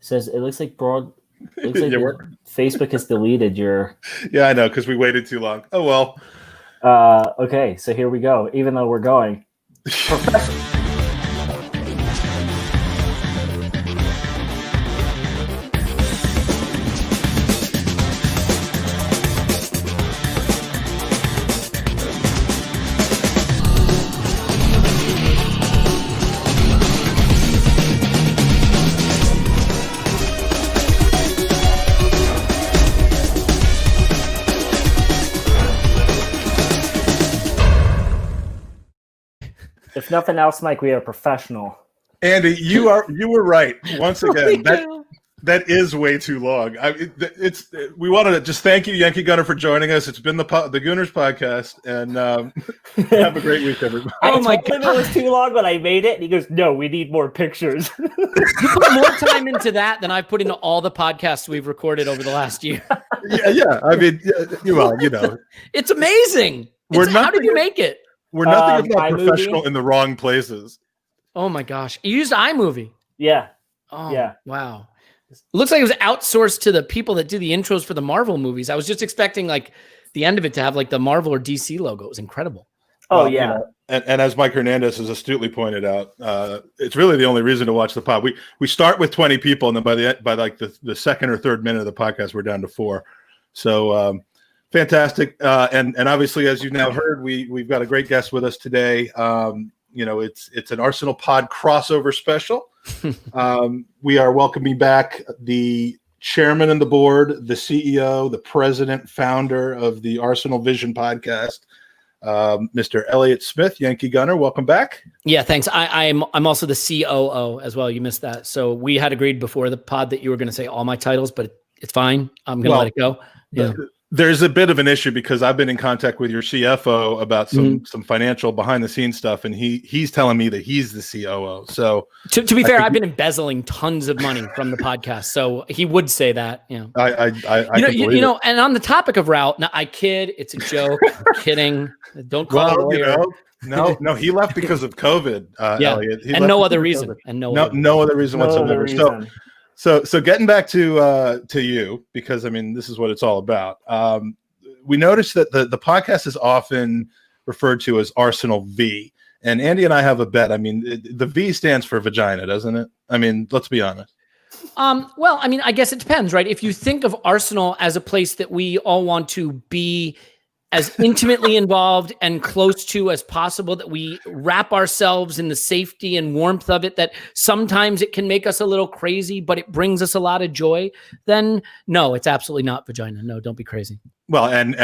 says it looks like Facebook has deleted your. Yeah, I know, because we waited too long. Oh well. Okay, so here we go. Even though we're going. If nothing else, Mike, we are professional. Andy, you were right once again. That is way too long. We wanted to just thank you, Yankee Gunner, for joining us. It's been the Gooners podcast, and have a great week, everybody. Oh my God, it was too long, but I made it. And he goes, "No, we need more pictures." You put more time into that than I've put into all the podcasts we've recorded over the last year. Yeah. I mean, it's amazing. How did you make it? We're nothing if not professional in the wrong places. Oh my gosh. You used iMovie. Yeah. Oh, yeah. Wow. It looks like it was outsourced to the people that do the intros for the Marvel movies. I was just expecting like the end of it to have like the Marvel or DC logo. It was incredible. Oh, yeah. And as Mike Hernandez has astutely pointed out, it's really the only reason to watch the pod. We start with 20 people, and then by the second or third minute of the podcast, we're down to 4. So fantastic. And obviously, as you've now heard, we've got a great guest with us today. It's an Arsenal Pod crossover special. We are welcoming back the chairman of the board, the CEO, the president, founder of the Arsenal Vision podcast, Mr. Elliot Smith. Yankee Gunner, welcome back. Yeah, thanks. I'm also the COO as well. You missed that. So we had agreed before the pod that you were going to say all my titles, but it's fine. I'm going to let it go. Yeah. There's a bit of an issue because I've been in contact with your CFO about some financial behind the scenes stuff, and he's telling me that he's the COO. So to be fair, I've been embezzling tons of money from the podcast, so he would say that. And on the topic of route, now I kid, it's a joke. I'm kidding. Don't call a lawyer. No, he left because of COVID. Elliot. And no other reason. And no other reason whatsoever. So getting back to you, because I mean, this is what it's all about. We noticed that the podcast is often referred to as Arsenal V, and Andy and I have a bet. I mean, the V stands for vagina, doesn't it? I mean, let's be honest. Well, I mean, I guess it depends, right? If you think of Arsenal as a place that we all want to be as intimately involved and close to as possible, that we wrap ourselves in the safety and warmth of it, that sometimes it can make us a little crazy, but it brings us a lot of joy, then no, it's absolutely not vagina. No, don't be crazy. Well, and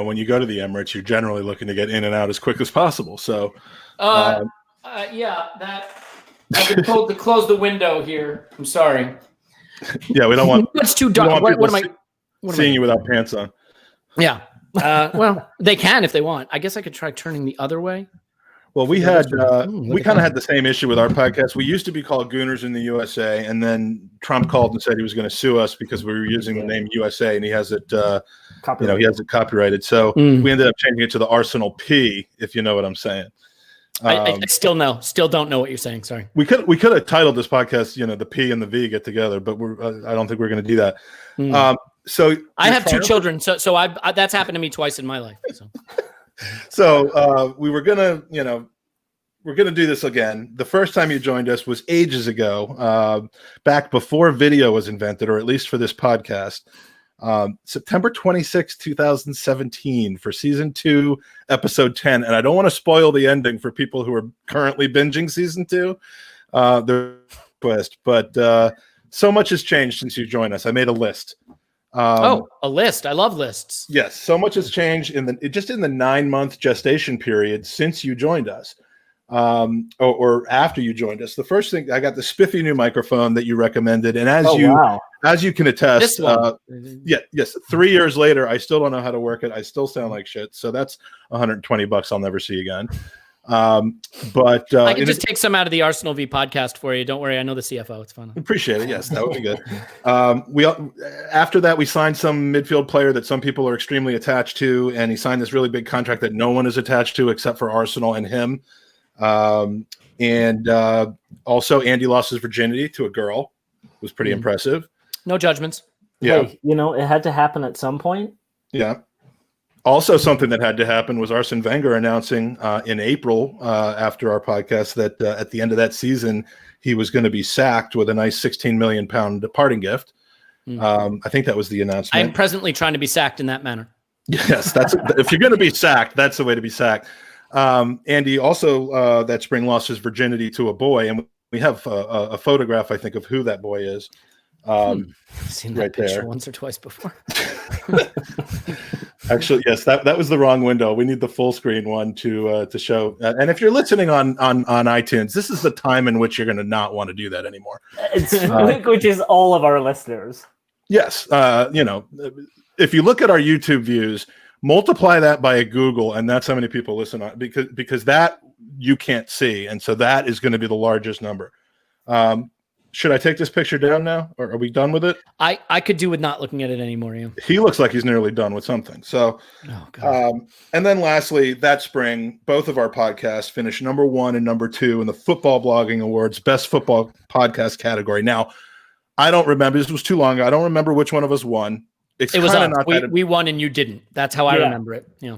when you go to the Emirates, you're generally looking to get in and out as quick as possible. So, I've been told to close the window here. I'm sorry. Yeah, we don't want. It's too dark. What am I seeing you without pants on? Yeah. Well, they can if they want. I guess I could try turning the other way. Well, we kind of had the same issue with our podcast. We used to be called Gooners in the USA, and then Trump called and said he was going to sue us because we were using the name USA, and he has it, copyrighted. So we ended up changing it to the Arsenal P, if you know what I'm saying. I still don't know what you're saying. Sorry. We could have titled this podcast, the P and the V get together, but I don't think we're going to do that. So I have 2 children, so I that's happened to me twice in my life. So we were gonna do this again. The first time you joined us was ages ago, back before video was invented, or at least for this podcast. September 26, 2017, for season 2, episode 10. And I don't want to spoil the ending for people who are currently binging season 2. The twist, but so much has changed since you joined us. I made a list. A list. I love lists. Yes, so much has changed in the 9-month gestation period since you joined us, or after you joined us. The first thing, I got the spiffy new microphone that you recommended, and as you can attest, 3 years later, I still don't know how to work it. I still sound like shit. So that's $120 I'll never see again. But I can just take some out of the Arsenal V podcast for you. Don't worry, I know the CFO. It's fun. Appreciate it. Yes, that would be good. After that, we signed some midfield player that some people are extremely attached to, and he signed this really big contract that no one is attached to except for Arsenal and him. Also, Andy lost his virginity to a girl. was pretty impressive. No judgments. Yeah. Hey, it had to happen at some point. Yeah. Also, something that had to happen was Arsene Wenger announcing in April after our podcast that at the end of that season, he was going to be sacked with a nice £16 million departing gift. I think that was the announcement. I'm presently trying to be sacked in that manner. Yes, if you're going to be sacked, that's the way to be sacked. Andy also that spring lost his virginity to a boy, and we have a photograph, I think, of who that boy is. I've seen that right picture there. once or twice before. Actually, yes, that was the wrong window. We need the full screen one to show. And if you're listening on iTunes, this is the time in which you're going to not want to do that anymore. Which is all of our listeners. Yes, if you look at our YouTube views, multiply that by a Google, and that's how many people listen on because that you can't see, and so that is going to be the largest number. Should I take this picture down now, or are we done with it? I could do with not looking at it anymore. Yeah. He looks like he's nearly done with something. So, and then lastly, that spring, both of our podcasts finished number 1 and number 2 in the Football Blogging Awards Best Football Podcast category. Now, I don't remember. This was too long ago. I don't remember which one of us won. It was us. We won and you didn't. That's how I remember it. Yeah.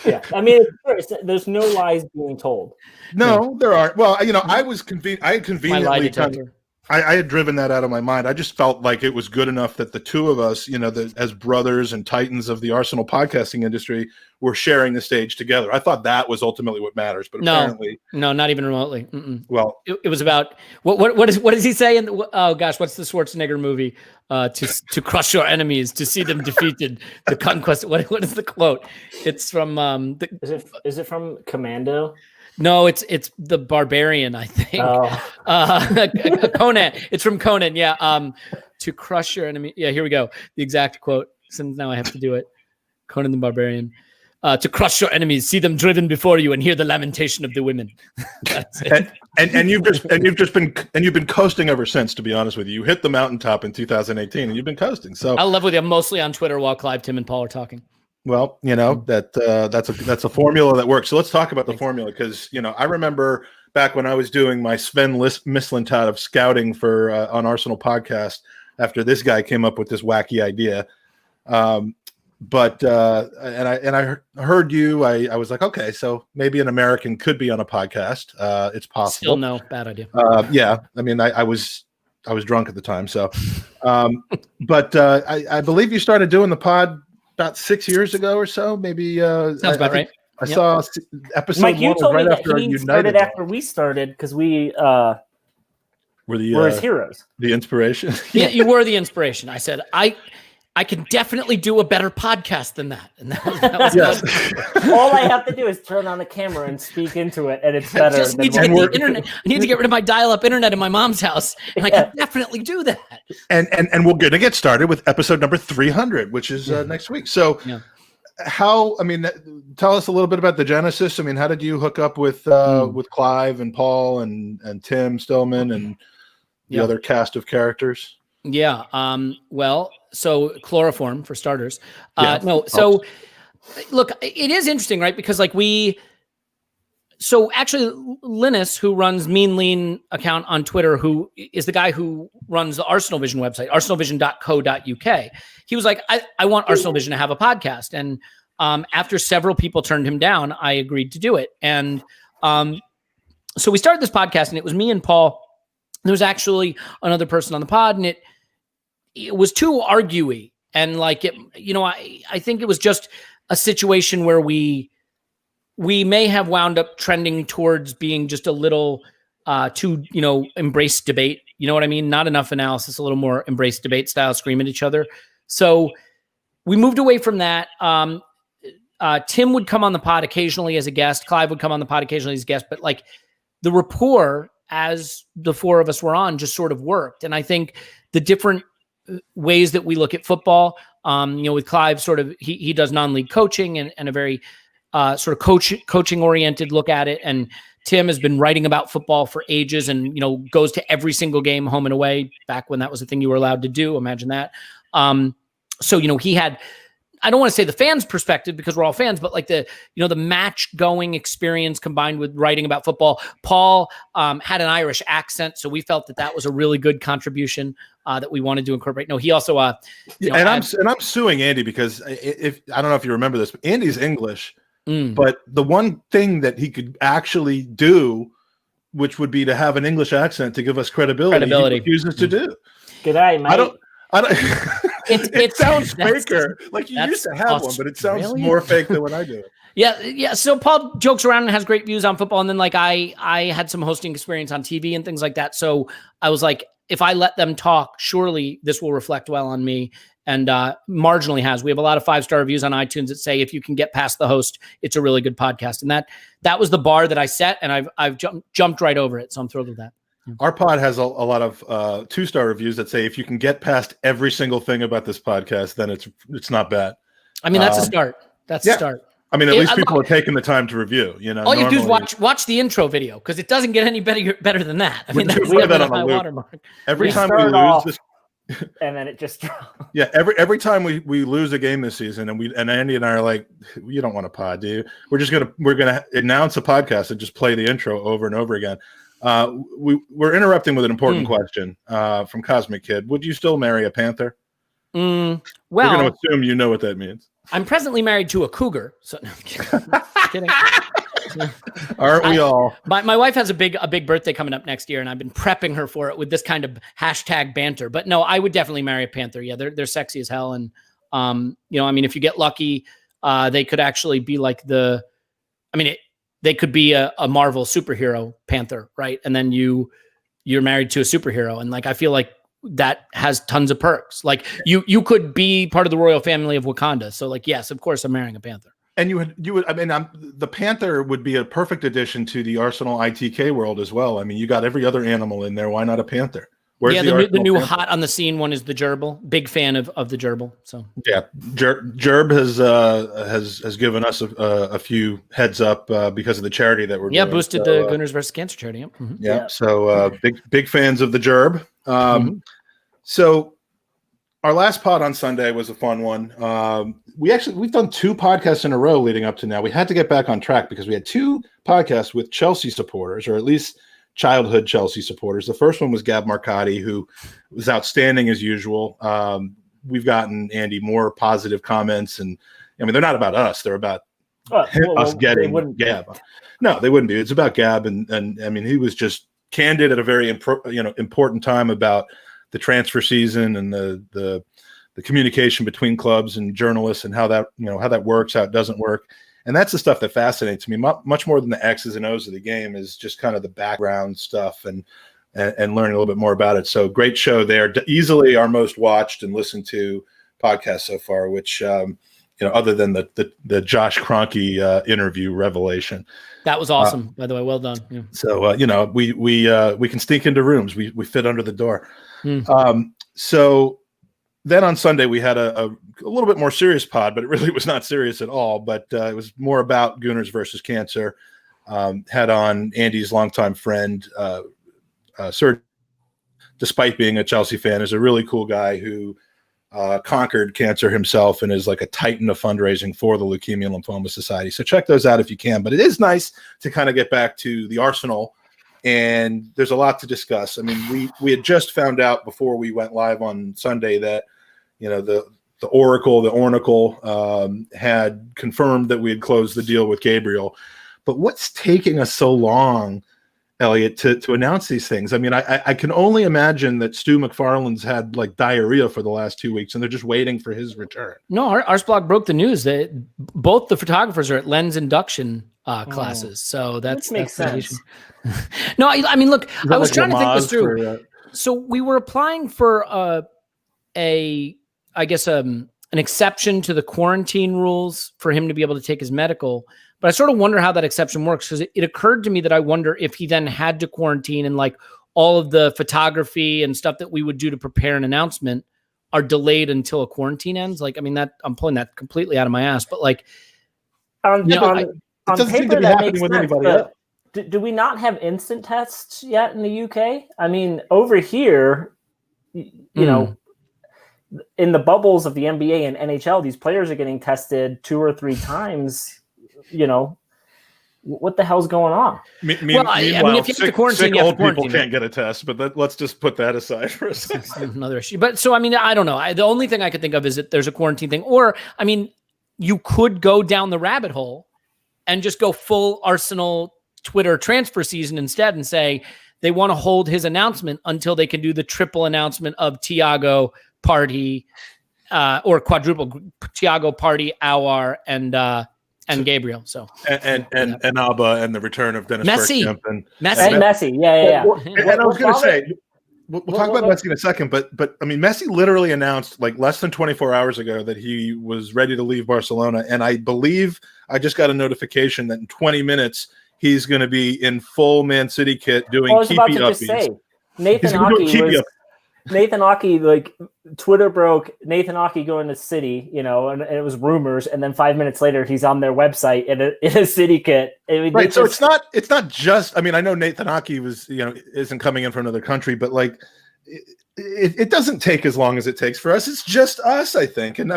Yeah, I mean, there's no lies being told. No, there aren't. Well, I was I had conveniently I had driven that out of my mind. I just felt like it was good enough that the two of us, as brothers and titans of the Arsenal podcasting industry, were sharing the stage together. I thought that was ultimately what matters, but apparently, no, not even remotely. Well, it was about what does he say? Oh gosh, what's the Schwarzenegger movie? To crush your enemies, to see them defeated, the conquest. What is the quote? It's from Is it from Commando? No, it's the Barbarian, I think. Conan. It's from Conan. Yeah. To crush your enemy. Yeah, here we go. The exact quote. Since now I have to do it. Conan the Barbarian. To crush your enemies, see them driven before you, and hear the lamentation of the women. That's it. And you've been coasting ever since. To be honest with you, you hit the mountaintop in 2018, and you've been coasting. So I love with you. I'm mostly on Twitter while Clive, Tim, and Paul are talking. Well, that's a formula that works. So let's talk about the formula because I remember back when I was doing my Sven Mislintat of scouting for on Arsenal podcast after this guy came up with this wacky idea. But I heard you. I was like, okay, so maybe an American could be on a podcast. It's possible. Still no, bad idea. Yeah, I mean, I was drunk at the time, so. But I believe you started doing the pod about 6 years ago or so, maybe. Sounds about right. I saw episode Mike, 1 you told right me after that he started after we started because we were his heroes. The inspiration. Yeah, you were the inspiration. I said, I can definitely do a better podcast than that. And that was yes. All I have to do is turn on the camera and speak into it, and it's better. I just need to get the internet. I need to get rid of my dial-up internet in my mom's house, and I can definitely do that. And we're going to get started with episode number 300, which is next week. So, tell us a little bit about the genesis. I mean, how did you hook up with Clive and Paul and Tim Stillman and the other cast of characters? Yeah. Well, so chloroform for starters. No. So look, it is interesting, right? Because so actually Linus, who runs Mean Lean account on Twitter, who is the guy who runs the Arsenal Vision website, arsenalvision.co.uk. He was like, I want Arsenal Vision to have a podcast. And after several people turned him down, I agreed to do it. And so we started this podcast, and it was me and Paul. There was actually another person on the pod, and it was too arguey. And I think it was just a situation where we may have wound up trending towards being just a little too, embrace debate. You know what I mean? Not enough analysis, a little more embrace debate style, scream at each other. So we moved away from that. Tim would come on the pod occasionally as a guest. Clive would come on the pod occasionally as a guest. But the rapport as the four of us were on just sort of worked. And I think the different ways that we look at football, with Clive, sort of, he does non-league coaching and a very sort of coaching oriented look at it. And Tim has been writing about football for ages and, goes to every single game home and away back when that was a thing you were allowed to do. Imagine that. So, he had I don't want to say the fans' perspective because we're all fans, but like the match going experience combined with writing about football. Paul had an Irish accent, so we felt that was a really good contribution that we wanted to incorporate. No, he also, I'm suing Andy because if I don't know if you remember this, but Andy's English, but the one thing that he could actually do, which would be to have an English accent to give us credibility. He refuses to do. G'day, mate. I don't. It sounds faker. Like you used to have one, but it sounds more fake than when I do it. Yeah. So Paul jokes around and has great views on football, and then like I had some hosting experience on TV and things like that. So I was like, if I let them talk, surely this will reflect well on me. And marginally has. We have a lot of 5-star reviews on iTunes that say if you can get past the host, it's a really good podcast. And that was the bar that I set, and I've jumped right over it. So I'm thrilled with that. Our pod has a lot of 2-star reviews that say if you can get past every single thing about this podcast, then it's not bad. I mean, that's a start. That's a start. I mean, at least people are taking the time to review. All you do is watch the intro video because it doesn't get any better than that. I mean, that's that on a watermark. Every time we lose this. And then it just yeah. Every time we lose a game this season, and Andy and I are like, you don't want a pod, do you? We're gonna announce a podcast and just play the intro over and over again. We're interrupting with an important question from Cosmic Kid. Would you still marry a panther? Well, we're going to assume you know what that means. I'm presently married to a cougar. So no, I'm kidding. Aren't we all? My wife has a big birthday coming up next year, and I've been prepping her for it with this kind of hashtag banter. But no, I would definitely marry a panther. Yeah, they're sexy as hell, and I mean, if you get lucky, they could actually be like they could be a Marvel superhero panther, right? And then you're married to a superhero, and like I feel like that has tons of perks. Like you could be part of the royal family of Wakanda. So like, yes, of course, I'm marrying a panther. And you would. I mean, the panther would be a perfect addition to the Arsenal ITK world as well. I mean, you got every other animal in there. Why not a panther? Where's the new panther? Hot on the scene one is the gerbil. Big fan of the gerbil. So yeah, Gerb has given us a few heads up because of the charity that we're doing. Boosted the Gooners versus Cancer charity. Yep. Mm-hmm. Yeah, so big fans of the Gerb. So our last pod on Sunday was a fun one. We've done 2 podcasts in a row leading up to now. We had to get back on track because we had 2 podcasts with Chelsea supporters, or at least childhood Chelsea supporters. The first one was Gab Marcotti, who was outstanding as usual. We've gotten, Andy, more positive comments, and I mean, they're not about us. They're about us getting Gab. No, they wouldn't be. It's about Gab, and I mean, he was just candid at a very important time about the transfer season and the communication between clubs and journalists and how that works, how it doesn't work. And that's the stuff that fascinates me much more than the X's and O's of the game, is just kind of the background stuff and learning a little bit more about it. So great show there. Easily our most watched and listened to podcast so far, which, other than the Josh Kroenke interview revelation. That was awesome, by the way. Well done. Yeah. So, we can sneak into rooms. We fit under the door. So then on Sunday we had a little bit more serious pod, but it really was not serious at all. But it was more about Gooners versus Cancer. Had on Andy's longtime friend, Sir, despite being a Chelsea fan, is a really cool guy who conquered cancer himself and is like a titan of fundraising for the Leukemia and Lymphoma Society. So check those out if you can. But it is nice to kind of get back to the Arsenal. And there's a lot to discuss. I mean, we had just found out before we went live on Sunday that, the Oracle had confirmed that we had closed the deal with Gabriel. But what's taking us so long, Elliot, to announce these things? I mean, I can only imagine that Stu McFarland's had like diarrhea for the last 2 weeks, and they're just waiting for his return. No, our blog broke the news that both the photographers are at Lens induction classes. So that makes sense. No, I mean, look, I was trying to think this through. So we were applying for an exception to the quarantine rules for him to be able to take his medical. But I sort of wonder how that exception works, because it occurred to me that I wonder if he then had to quarantine and like all of the photography and stuff that we would do to prepare an announcement are delayed until a quarantine ends. Like, I mean, that I'm pulling that completely out of my ass, but like, on paper that makes sense. But do we not have instant tests yet in the UK? I mean, over here, in the bubbles of the NBA and NHL, these players are getting tested 2 or 3 times. What the hell's going on? Meanwhile, if you have to quarantine, sick old people can't get a test, but let's just put that aside for a second. Another issue. But so, I don't know. The only thing I could think of is that there's a quarantine thing. Or, you could go down the rabbit hole and just go full Arsenal Twitter transfer season instead and say they want to hold his announcement until they can do the triple announcement of Thiago, Partey, or quadruple Thiago, Partey, Aouar, and Gabriel. So and Abba and the return of Dennis Messi. Bergkamp and Messi. Yeah. And I was going to say, we'll talk about Messi in a second, but Messi literally announced like less than 24 hours ago that he was ready to leave Barcelona, and I believe I just got a notification that in 20 minutes he's going to be in full Man City kit doing keepy uppies. Nathan Aki, like Twitter broke Nathan Aki going to City, and it was rumors, and then 5 minutes later he's on their website in a City kit. Right. So it's not just. I know Nathan Aki was isn't coming in from another country, but like it doesn't take as long as it takes for us. It's just us, I think, and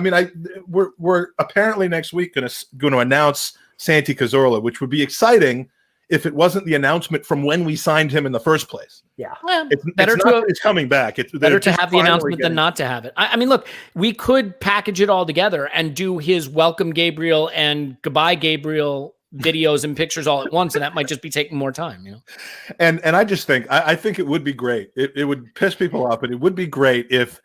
we're apparently next week going to announce Santi Cazorla, which would be exciting if it wasn't the announcement from when we signed him in the first place. Yeah. Well, it's coming back. It's better to have the announcement than not to have it. Look, we could package it all together and do his welcome Gabriel and goodbye Gabriel videos and pictures all at once, and that might just be taking more time, And I just think I think it would be great. It would piss people off, but it would be great if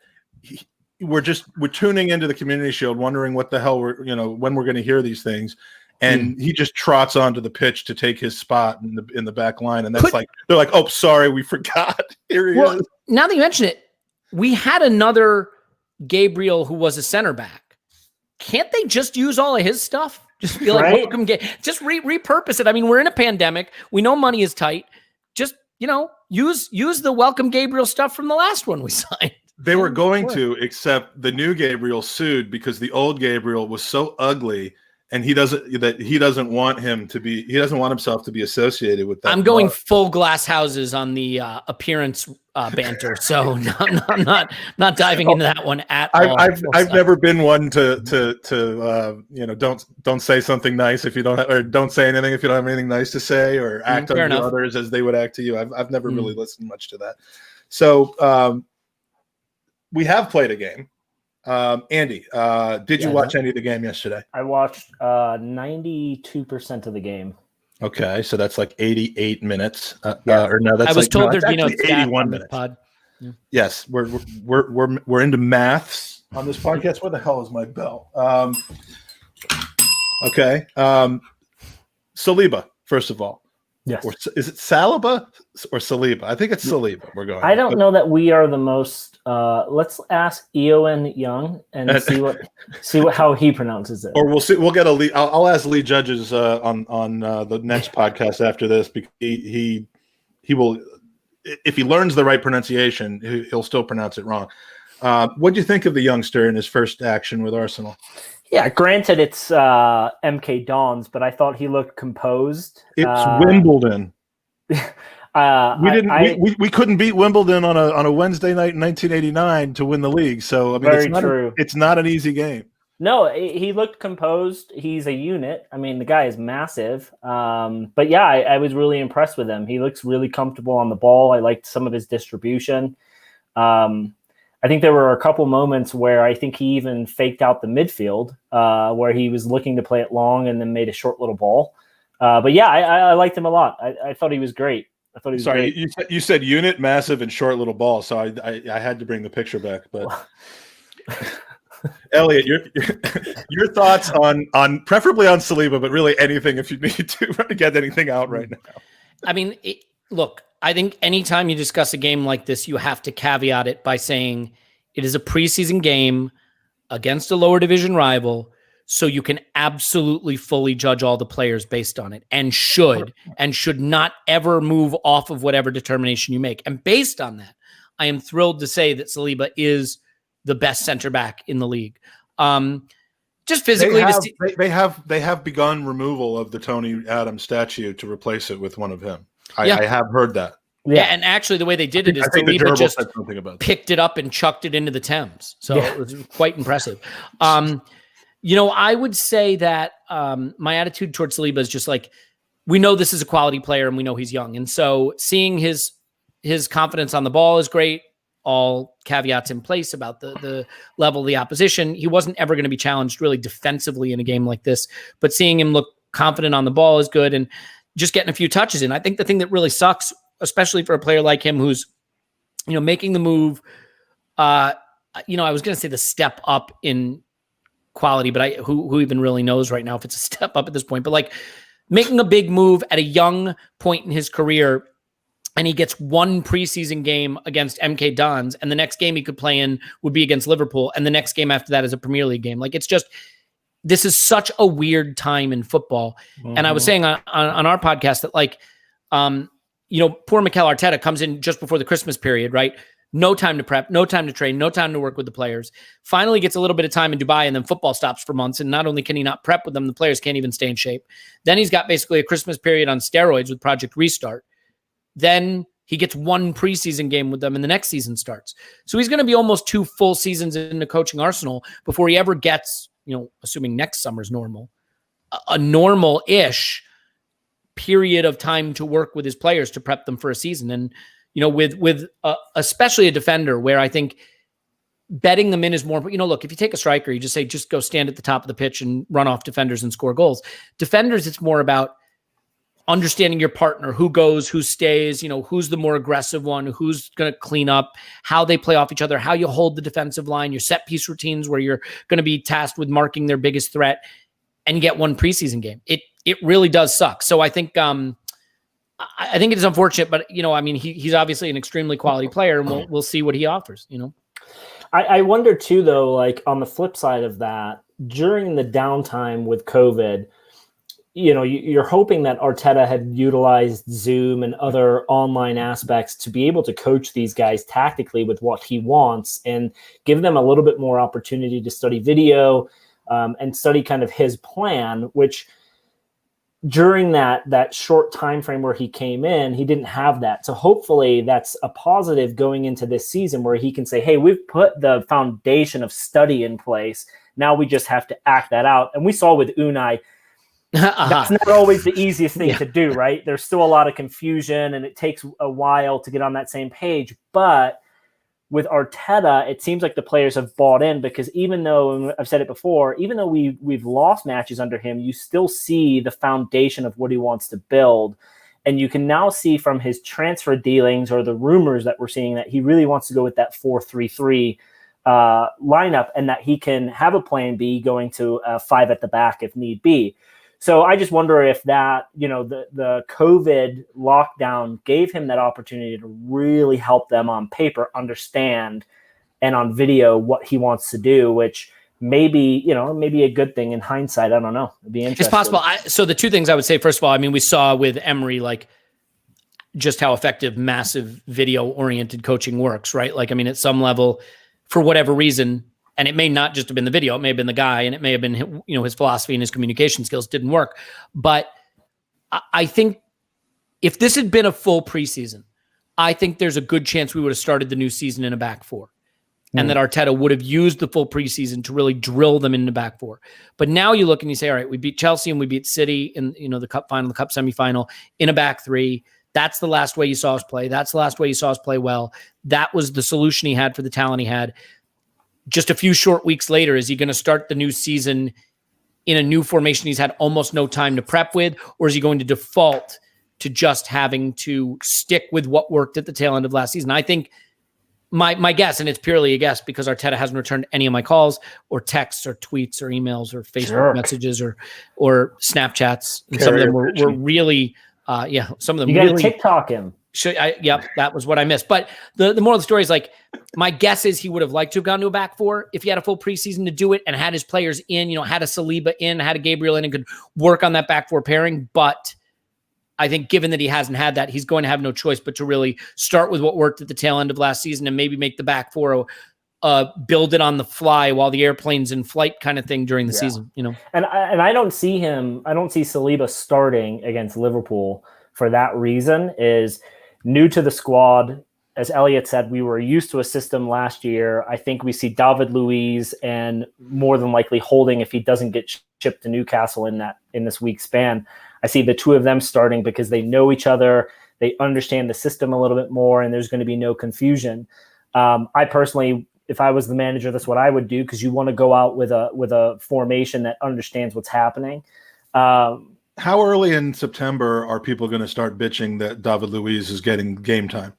we're tuning into the Community Shield, wondering what the hell when we're going to hear these things. And he just trots onto the pitch to take his spot in the back line, and they're like, "Oh, sorry, we forgot." Here he is. Now that you mention it, we had another Gabriel who was a center back. Can't they just use all of his stuff? Just be like, "Welcome, just repurpose it." We're in a pandemic. We know money is tight. Just use the welcome Gabriel stuff from the last one we signed. They were going to, except the new Gabriel sued because the old Gabriel was so ugly. And he doesn't want himself to be associated with that. I'm going full glass houses on the appearance banter, so I'm not diving into that one at all. I've never been one to don't say something nice if you don't or don't say anything if you don't have anything nice to say, or act on others as they would act to you. I've never really listened much to that. So we have played a game. Andy, did you watch any of the game yesterday? I watched 92% of the game. Okay, so that's like 88 minutes. Or no, that's I was told there'd be no 81 minutes. Pod. Yeah. Yes, we're into maths on this podcast. Where the hell is my bell? Okay, Saliba, first of all. Yes. Or is it Saliba or Saliba? I think it's Saliba. We're going. I don't know that we are the most. Let's ask Eoin Young and see how he pronounces it. Or we'll see. We'll get a lead. I'll ask Lee Judges on the next podcast after this, because he will, if he learns the right pronunciation, he'll still pronounce it wrong. What do you think of the youngster in his first action with Arsenal? Yeah, granted it's MK Dons, but I thought he looked composed. It's Wimbledon. We couldn't beat Wimbledon on a Wednesday night in 1989 to win the league. So it's not an easy game. No, he looked composed. He's a unit. The guy is massive. But yeah, I was really impressed with him. He looks really comfortable on the ball. I liked some of his distribution. I think there were a couple moments where I think he even faked out the midfield, where he was looking to play it long and then made a short little ball. But yeah, I liked him a lot. I thought he was great. Sorry, you said unit, massive, and short little ball. So I had to bring the picture back. But Elliot, your thoughts on preferably on Saliba, but really anything if you need to get anything out right now. Look, I think anytime you discuss a game like this, you have to caveat it by saying it is a preseason game against a lower division rival, so you can absolutely fully judge all the players based on it, and should not ever move off of whatever determination you make. And based on that, I am thrilled to say that Saliba is the best center back in the league. Just physically, they have begun removal of the Tony Adams statue to replace it with one of him. I have heard that. Yeah, and actually the way they did it is Saliba just picked it up and chucked it into the Thames. So it was quite impressive. I would say that my attitude towards Saliba is just like, we know this is a quality player and we know he's young. And so seeing his confidence on the ball is great. All caveats in place about the level of the opposition. He wasn't ever going to be challenged really defensively in a game like this, but seeing him look confident on the ball is good. And just getting a few touches in. I think the thing that really sucks, especially for a player like him, who's, making the move, I was going to say the step up in quality, but who even really knows right now if it's a step up at this point, but like making a big move at a young point in his career, and he gets one preseason game against MK Dons, and the next game he could play in would be against Liverpool, and the next game after that is a Premier League game. Like, it's just, this is such a weird time in football. Mm-hmm. And I was saying on our podcast that, like, poor Mikel Arteta comes in just before the Christmas period, right? No time to prep, no time to train, no time to work with the players. Finally gets a little bit of time in Dubai, and then football stops for months. And not only can he not prep with them, the players can't even stay in shape. Then he's got basically a Christmas period on steroids with Project Restart. Then he gets one preseason game with them, and the next season starts. So he's going to be almost 2 full seasons into coaching Arsenal before he ever gets, assuming next summer's normal, a normal-ish period of time to work with his players to prep them for a season. And, with especially a defender, where I think betting them in is more, look, if you take a striker, you just say, just go stand at the top of the pitch and run off defenders and score goals. Defenders, it's more about understanding your partner, who goes, who stays, who's the more aggressive one, who's going to clean up, how they play off each other, how you hold the defensive line, your set piece routines where you're going to be tasked with marking their biggest threat, and you get one preseason game. It really does suck. So I think it is unfortunate, but he's obviously an extremely quality player, and we'll see what he offers. I wonder too, though, like on the flip side of that, during the downtime with COVID, you're hoping that Arteta had utilized Zoom and other online aspects to be able to coach these guys tactically with what he wants and give them a little bit more opportunity to study video and study kind of his plan, which during that short time frame where he came in, he didn't have that. So hopefully that's a positive going into this season where he can say, hey, we've put the foundation of study in place. Now we just have to act that out. And we saw with Unai, that's not always the easiest thing to do, right? There's still a lot of confusion and it takes a while to get on that same page. But with Arteta, it seems like the players have bought in, because even though, and I've said it before, even though we've lost matches under him, you still see the foundation of what he wants to build. And you can now see from his transfer dealings or the rumors that we're seeing that he really wants to go with that 4-3-3 lineup, and that he can have a plan B going to 5 at the back if need be. So I just wonder if that, the COVID lockdown gave him that opportunity to really help them on paper understand and on video what he wants to do, which maybe a good thing in hindsight. I don't know. It'd be interesting. It's possible. So the two things I would say, first of all, we saw with Emery, like, just how effective massive video oriented coaching works, right? Like, at some level, for whatever reason, and it may not just have been the video, it may have been the guy, and it may have been, his philosophy and his communication skills didn't work. But I think if this had been a full preseason, I think there's a good chance we would have started the new season in a back 4. And that Arteta would have used the full preseason to really drill them in the back 4. But now you look and you say, all right, we beat Chelsea and we beat City in the cup final, the cup semifinal in a back 3. That's the last way you saw us play. That's the last way you saw us play well. That was the solution he had for the talent he had. Just a few short weeks later, is he going to start the new season in a new formation he's had almost no time to prep with, or is he going to default to just having to stick with what worked at the tail end of last season? I think my guess, and it's purely a guess because Arteta hasn't returned any of my calls or texts or tweets or emails or Facebook messages or Snapchats. And some of them were really, some of them you got to really TikTok him. That was what I missed. But the moral of the story is, like, my guess is he would have liked to have gone to a back 4 if he had a full preseason to do it and had his players in, had a Saliba in, had a Gabriel in, and could work on that back 4 pairing. But I think given that he hasn't had that, he's going to have no choice but to really start with what worked at the tail end of last season and maybe make the back 4 build it on the fly while the airplane's in flight kind of thing during the season. And I don't see Saliba starting against Liverpool for that reason. Is new to the squad. As Elliot said, we were used to a system last year. I think we see David Luiz and more than likely Holding if he doesn't get shipped to Newcastle in this week span. I see the two of them starting because they know each other. They understand the system a little bit more, and there's going to be no confusion. I personally, if I was the manager, that's what I would do, because you want to go out with a formation that understands what's happening. How early in September are people going to start bitching that David Luiz is getting game time?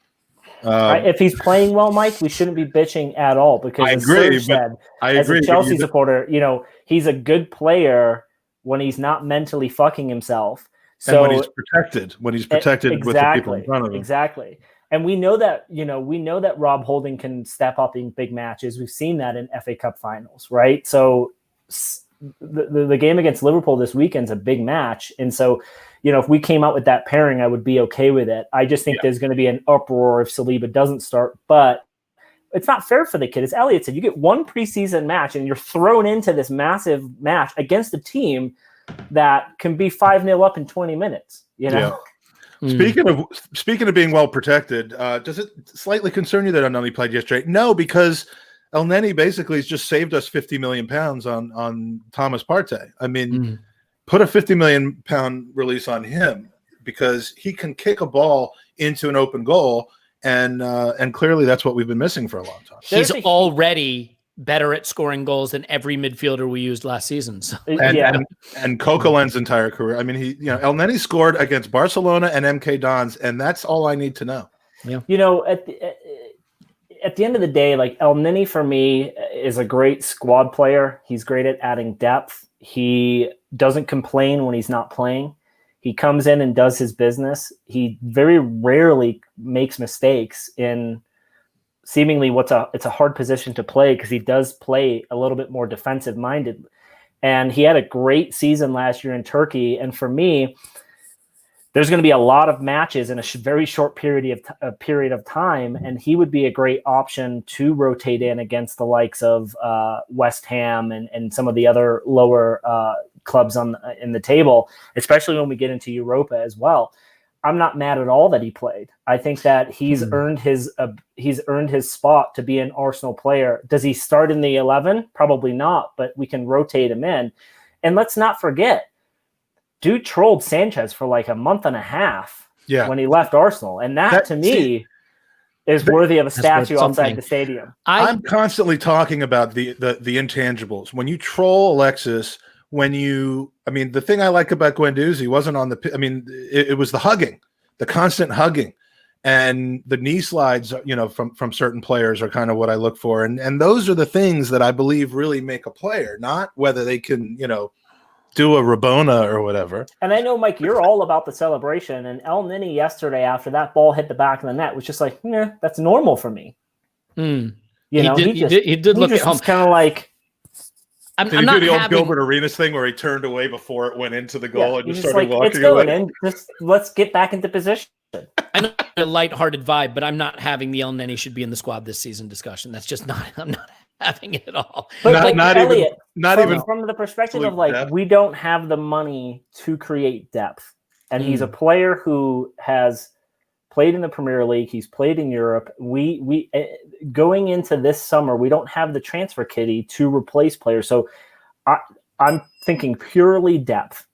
If he's playing well, Mike, we shouldn't be bitching at all, because I as agree, Serge said, I as agree, a Chelsea supporter, he's a good player when he's not mentally fucking himself. So and when he's protected exactly, with the people in front of him. Exactly. And we know that Rob Holding can step up in big matches. We've seen that in FA Cup finals, right? So the game against Liverpool this weekend's a big match. And so, if we came out with that pairing, I would be okay with it. I just think there's going to be an uproar if Saliba doesn't start, but it's not fair for the kid. As Elliot said, you get one preseason match and you're thrown into this massive match against a team that can be 5-0 up in 20 minutes, Yeah. Speaking of being well protected, does it slightly concern you that Elneny played yesterday? No, because Elneny basically has just saved us £50 million on Thomas Partey. I mean, put a £50 million release on him, because he can kick a ball into an open goal, and clearly that's what we've been missing for a long time. He's already better at scoring goals than every midfielder we used last season. So. And Coquelin's entire career. I mean, Elneny scored against Barcelona and MK Dons, and that's all I need to know. Yeah. At the end of the day, like, Elneny for me is a great squad player. He's great at adding depth. He doesn't complain when he's not playing. He comes in and does his business. He very rarely makes mistakes in seemingly it's a hard position to play, because he does play a little bit more defensive minded. And he had a great season last year in Turkey. And for me, there's going to be a lot of matches in a very short period of time, and he would be a great option to rotate in against the likes of West Ham and some of the other lower clubs in the table, especially when we get into Europa as well. I'm not mad at all that he played. I think that he's earned his spot to be an Arsenal player. Does he start in the 11? Probably not, but we can rotate him in. And let's not forget, dude trolled Sanchez for like a month and a half when he left Arsenal. And that to me is worthy of a statue outside the stadium. I'm constantly talking about the intangibles. When you troll Alexis, the thing I like about Guendouzi wasn't on it was the hugging, the constant hugging, and the knee slides, from certain players are kind of what I look for. And those are the things that I believe really make a player, not whether they can, do a Rabona or whatever. And I know, Mike, you're all about the celebration. And Elneny yesterday, after that ball hit the back of the net, was just like, that's normal for me. He did look at home, kind of like. Did he do the old Gilbert Arenas thing where he turned away before it went into the goal and just started walking it's going away? In. Just let's get back into position. I know a lighthearted vibe, but I'm not having the Elneny should be in the squad this season discussion. That's just not. I'm not having it at all. But not Elliot, even from the perspective of we don't have the money to create depth, and he's a player who has played in the Premier League. He's played in Europe. We going into this summer, we don't have the transfer kitty to replace players. So I'm thinking purely depth.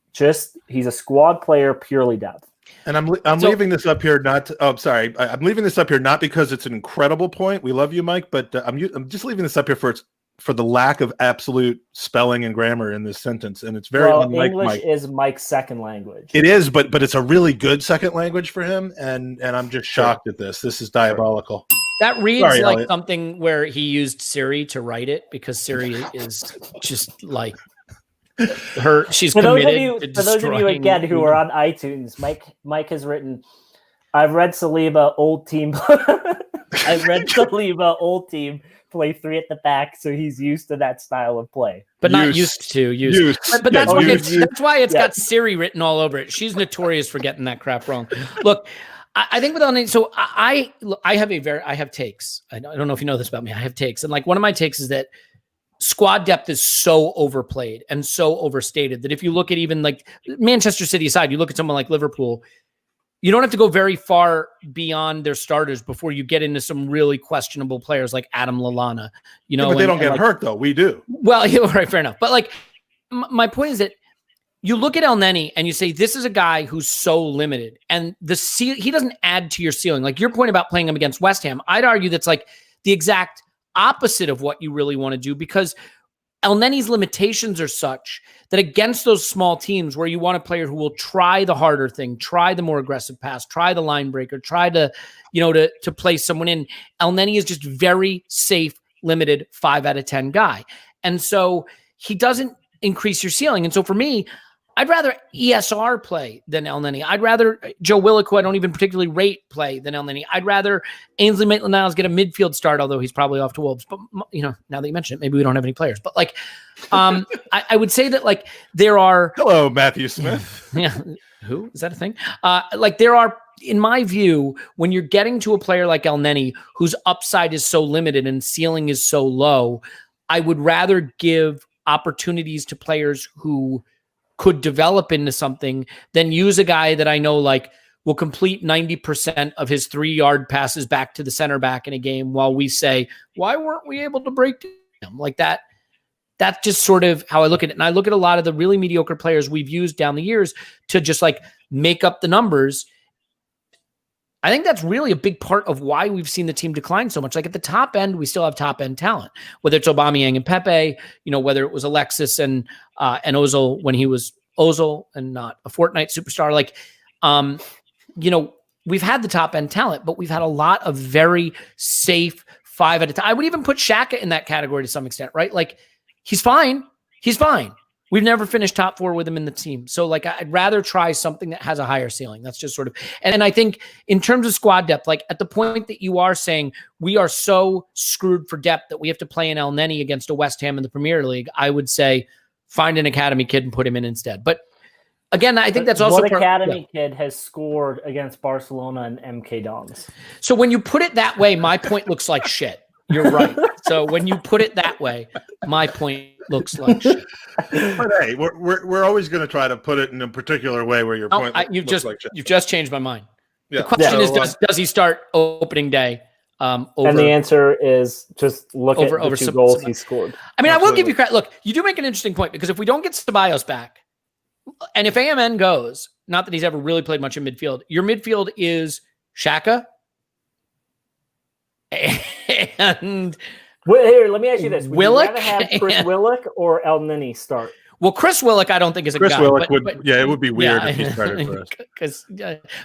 He's a squad player, purely depth. And I'm leaving this up here I'm leaving this up here not because it's an incredible point. We love you, Mike, but I'm just leaving this up here for the lack of absolute spelling and grammar in this sentence, and it's very unlike English Mike. is Mike's second language. It is, but it's a really good second language for him, and I'm just shocked at this. This is diabolical. That reads like Elliot. Something where he used Siri to write it, because Siri is just like her. She's committed. For those of you again who are on iTunes, Mike has written, "I've read Saliba old team. I've read Saliba old team play three at the back, so he's used to that style of play, but not used to use. But that's why it's got Siri written all over it. She's notorious for getting that crap wrong. Look, I think with Elneny, so I have takes. I don't know if you know this about me. I have takes, and like one of my takes is that squad depth is so overplayed and so overstated that if you look at even like Manchester City aside, you look at someone like Liverpool, you don't have to go very far beyond their starters before you get into some really questionable players like Adam Lallana. You know, but they don't get hurt though. We do. Well, right, fair enough. But like, my point is that you look at El Neni and you say, this is a guy who's so limited, and he doesn't add to your ceiling. Like your point about playing him against West Ham, I'd argue that's like the exact opposite of what you really want to do, because El Neni's limitations are such that against those small teams where you want a player who will try the harder thing, try the more aggressive pass, try the line breaker, try to, to play someone in, El Neni is just very safe, limited 5 out of 10 guy. And so he doesn't increase your ceiling. And so for me, I'd rather ESR play than El Neni. I'd rather Joe Willock, who I don't even particularly rate, play than El Neni. I'd rather Ainsley Maitland-Niles get a midfield start, although he's probably off to Wolves. But, now that you mention it, maybe we don't have any players. But, like, I would say that, like, there are... Hello, Matthew Smith. Yeah. Who? Is that a thing? Like, there are, in my view, when you're getting to a player like El Neni, whose upside is so limited and ceiling is so low, I would rather give opportunities to players who could develop into something than use a guy that I know like will complete 90% of his 3-yard passes back to the center back in a game while we say, why weren't we able to break him like that? That's just sort of how I look at it. And I look at a lot of the really mediocre players we've used down the years to just like make up the numbers. I think that's really a big part of why we've seen the team decline so much. Like at the top end, we still have top end talent, whether it's Aubameyang and Pepe, whether it was Alexis and Ozil when he was Ozil and not a Fortnite superstar. Like, we've had the top end talent, but we've had a lot of very safe 5 at a time. I would even put Xhaka in that category to some extent, right? Like he's fine. He's fine. We've never finished top 4 with him in the team. So like, I'd rather try something that has a higher ceiling. That's just sort of, and I think in terms of squad depth, like at the point that you are saying we are so screwed for depth that we have to play an El Neni against a West Ham in the Premier League, I would say find an academy kid and put him in instead. But again, I think that's also what academy kid has scored against Barcelona and MK Dons. So when you put it that way, my point looks like shit. You're right. So when you put it that way, my point looks like shit. But hey, we're always going to try to put it in a particular way where your point looks like shit. You've just changed my mind. Yeah. The question is, does he start opening day? And the answer is just look at the 2 goals he scored. I mean, I will give you credit. Look, you do make an interesting point, because if we don't get Ceballos back, and if AMN goes, not that he's ever really played much in midfield, your midfield is Xhaka and here, let me ask you this: would Willock, you rather have Chris Willock or El Neni start? Well, Chris Willock, I don't think is a Chris guy. Willock it would be weird if he started for us.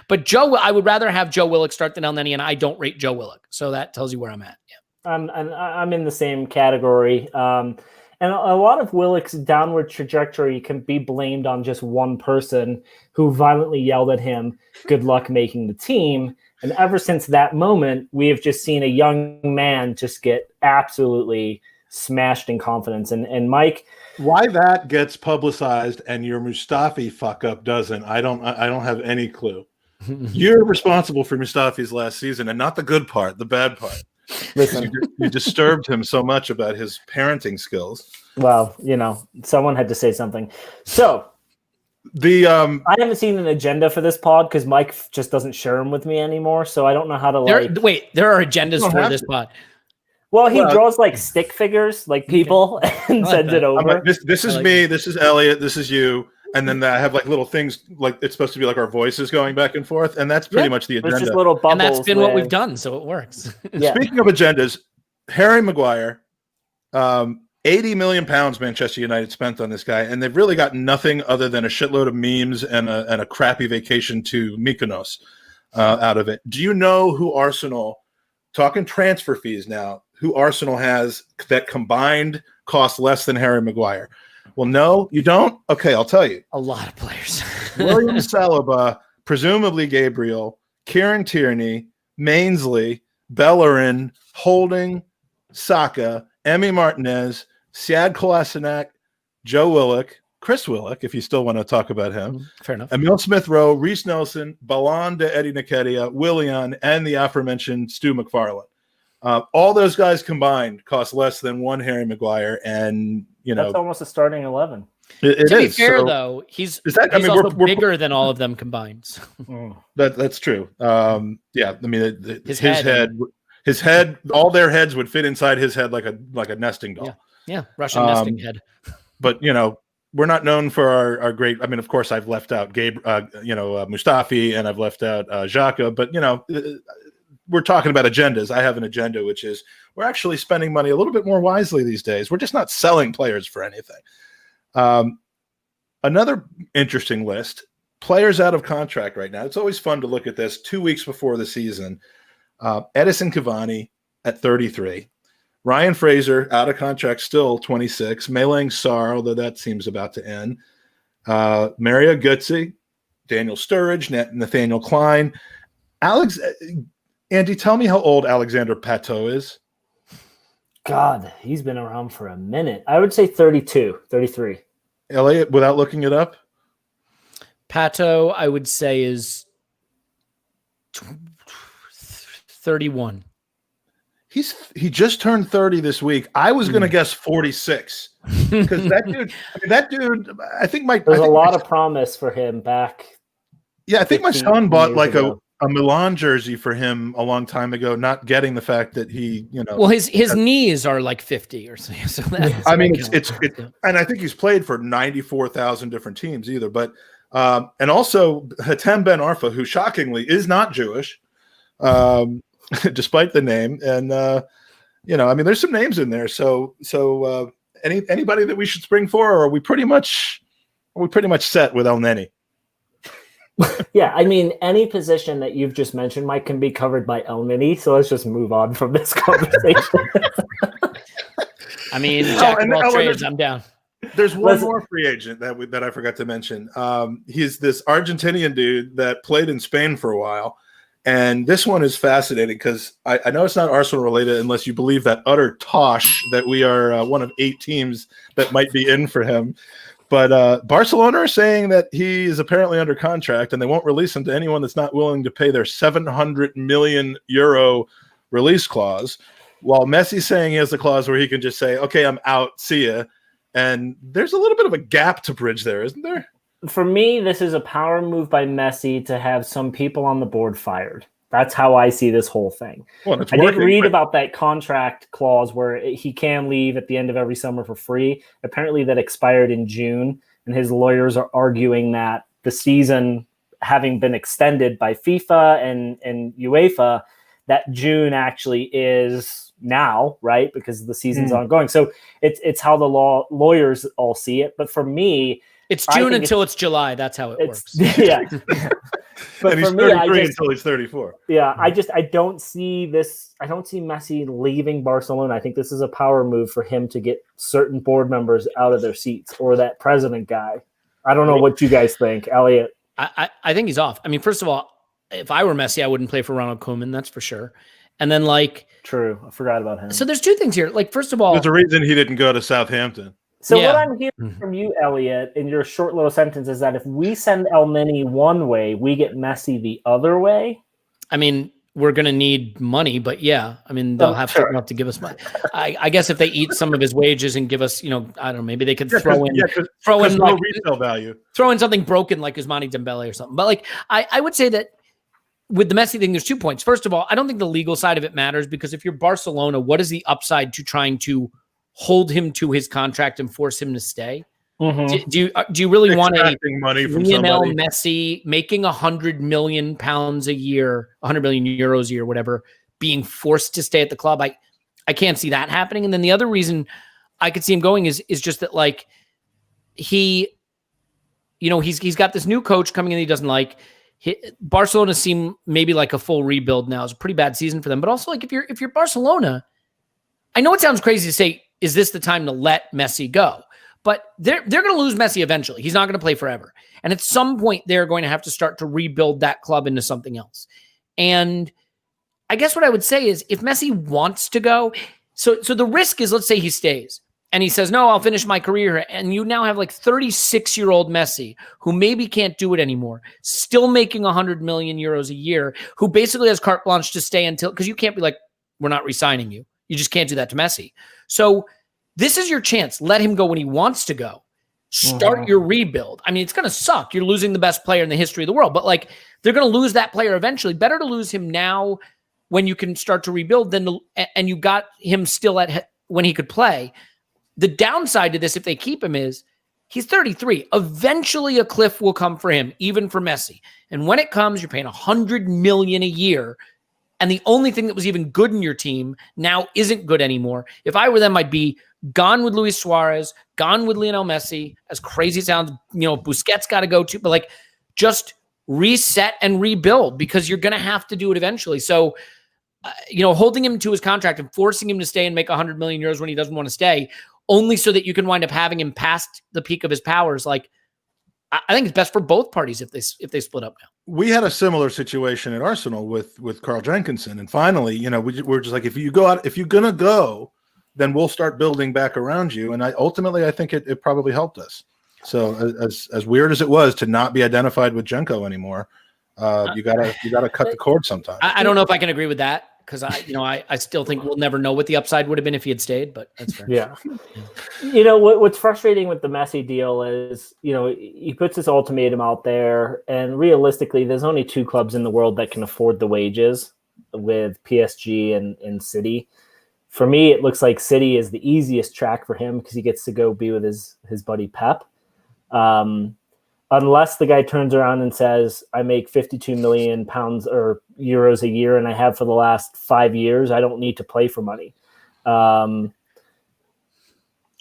But Joe, I would rather have Joe Willock start than El Neni, and I don't rate Joe Willock, so that tells you where I'm at. Yeah, I'm in the same category. And a lot of Willock's downward trajectory can be blamed on just one person who violently yelled at him, "Good luck making the team." And ever since that moment, we have just seen a young man just get absolutely smashed in confidence. And Mike, why that gets publicized and your Mustafi fuck up doesn't, I don't have any clue. You're responsible for Mustafi's last season, and not the good part, the bad part. Listen, you disturbed him so much about his parenting skills. Well, someone had to say something. So I haven't seen an agenda for this pod because Mike just doesn't share them with me anymore. So I don't know how to there are agendas for this pod. Well, he draws like stick figures, like people, and sends it over. This is me. This is Elliot. This is you. And then I have like little things, like it's supposed to be like our voices going back and forth, and that's pretty much the agenda. Just little bubbles, and that's been what we've done, so it works. Speaking of agendas, Harry Maguire, 80 million pounds Manchester United spent on this guy, and they've really got nothing other than a shitload of memes and a crappy vacation to Mykonos out of it. Do you know who Arsenal, talking transfer fees now, who Arsenal has that combined cost less than Harry Maguire? Well, no, you don't? Okay, I'll tell you. A lot of players. William Saliba, presumably Gabriel, Kieran Tierney, Mainsley, Bellerin, Holding, Saka, Emi Martinez, Siad Kolasinac, Joe Willock, Chris Willock, if you still want to talk about him. Fair enough. Emil Smith-Rowe, Reece Nelson, Ballon de Eddie Nketiah, Willian, and the aforementioned Stu McFarlane. All those guys combined cost less than one Harry Maguire, and that's almost a starting 11. To be fair, though, he's also bigger than all of them combined. So. That's true. Yeah, I mean, his head, all their heads would fit inside his head like a nesting doll. Yeah, Russian nesting head. But we're not known for our great. I mean, of course, I've left out Mustafi, and I've left out Xhaka, but we're talking about agendas. I have an agenda, which is we're actually spending money a little bit more wisely these days. We're just not selling players for anything. Another interesting list, players out of contract right now. It's always fun to look at this 2 weeks before the season. Edison Cavani at 33. Ryan Fraser out of contract still 26. Malang Sarr, although that seems about to end. Mario Götze, Daniel Sturridge, Nathaniel Klein. Andy, tell me how old Alexander Pato is. God, he's been around for a minute. I would say 32, 33. Elliot, without looking it up? Pato, I would say, is 31. He just turned 30 this week. I was going to guess 46 because that dude, I think there's a lot of promise for him back. Yeah, I think my son bought like a Milan jersey for him a long time ago, not getting the fact that he, Well, his knees are like 50 or something. So I mean, it's and I think he's played for 94,000 different teams either. But and also Hatem Ben Arfa, who shockingly is not Jewish. Despite the name, and I mean, there's some names in there. So anybody that we should spring for, or are we pretty much set with El Neni? Yeah, I mean, any position that you've just mentioned, Mike, can be covered by El Neni. So let's just move on from this conversation. I mean, jack of all trades, I'm down. There's one more free agent that I forgot to mention. He's this Argentinian dude that played in Spain for a while. And this one is fascinating because I know it's not Arsenal related unless you believe that utter tosh that we are one of 8 teams that might be in for him. But Barcelona are saying that he is apparently under contract and they won't release him to anyone that's not willing to pay their 700 million euro release clause, while Messi's saying he has a clause where he can just say, okay, I'm out, see ya. And there's a little bit of a gap to bridge there, isn't there? For me, this is a power move by Messi to have some people on the board fired. That's how I see this whole thing. Well, I did read about that contract clause where he can leave at the end of every summer for free. Apparently that expired in June, and his lawyers are arguing that the season having been extended by FIFA and UEFA, that June actually is now, right? Because the season's ongoing. So it's how the lawyers all see it. But for me, it's June until it's July. That's how it works. Yeah. But and he's 33 until he's 34. Yeah, I don't see this. I don't see Messi leaving Barcelona. I think this is a power move for him to get certain board members out of their seats, or that president guy. I don't know what you guys think, Elliot. I think he's off. I mean, first of all, if I were Messi, I wouldn't play for Ronald Koeman. That's for sure. And then true, I forgot about him. So there's 2 things here. First of all, there's a reason he didn't go to Southampton. So what I'm hearing from you, Elliot, in your short little sentence is that if we send El Neni one way, we get Messi the other way. I mean, we're going to need money, but yeah, I mean, they'll have to give us money. I guess if they eat some of his wages and give us, I don't know, maybe they could throw in resale value, throw in something broken like Ousmane Dembele or something. But I would say that with the Messi thing, there's 2 points. First of all, I don't think the legal side of it matters, because if you're Barcelona, what is the upside to trying to hold him to his contract and force him to stay? Mm-hmm. Do you really want money from Lionel Messi making £100 million a year, 100 million euros a year, whatever, being forced to stay at the club? I can't see that happening. And then the other reason I could see him going is just that he's got this new coach coming in that he doesn't like. Barcelona seem maybe like a full rebuild now. It's a pretty bad season for them. But also, if you're Barcelona, I know it sounds crazy to say, is this the time to let Messi go? But they're going to lose Messi eventually. He's not going to play forever. And at some point, they're going to have to start to rebuild that club into something else. And I guess what I would say is, if Messi wants to go, so the risk is, let's say he stays and he says, no, I'll finish my career. And you now have 36-year-old Messi, who maybe can't do it anymore, still making 100 million euros a year, who basically has carte blanche to stay until, because you can't be like, we're not re-signing you. You just can't do that to Messi. So this is your chance. Let him go when he wants to go. start your rebuild. I mean, it's going to suck. You're losing the best player in the history of the world, but like they're going to lose that player eventually. Better to lose him now when you can start to rebuild and you got him still when he could play. The downside to this, if they keep him, is he's 33. Eventually a cliff will come for him, even for Messi. And when it comes, you're paying $100 million a year. And the only thing that was even good in your team now isn't good anymore. If I were them, I'd be gone with Luis Suarez, gone with Lionel Messi. As crazy as it sounds, Busquets got to go too, but like just reset and rebuild because you're going to have to do it eventually. So, holding him to his contract and forcing him to stay and make 100 million euros when he doesn't want to stay, only so that you can wind up having him past the peak of his powers. Like, I think it's best for both parties if they split up now. We had a similar situation at Arsenal with Carl Jenkinson, and finally, we're just like, if you're gonna go, then we'll start building back around you. And ultimately, I think it probably helped us. So as weird as it was to not be identified with Jenko anymore, you gotta cut the cord sometime. I don't know if I can agree with that. Because I still think we'll never know what the upside would have been if he had stayed, but that's fair. Yeah. What's frustrating with the Messi deal is, he puts this ultimatum out there, and realistically, there's only 2 clubs in the world that can afford the wages, with PSG and City. For me, it looks like City is the easiest track for him because he gets to go be with his buddy Pep. Unless the guy turns around and says, I make 52 million pounds or euros a year and I have for the last 5 years, I don't need to play for money. Are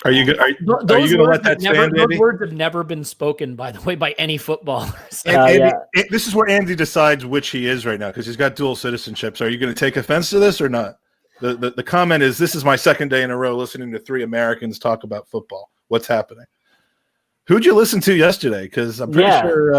you going to let that stand, Andy? Those words have never been spoken, by the way, by any footballer. This is where Andy decides which he is right now because he's got dual citizenships. Are you going to take offense to this or not? The comment is, this is my second day in a row listening to 3 Americans talk about football. What's happening? Who'd you listen to yesterday? Because I'm pretty sure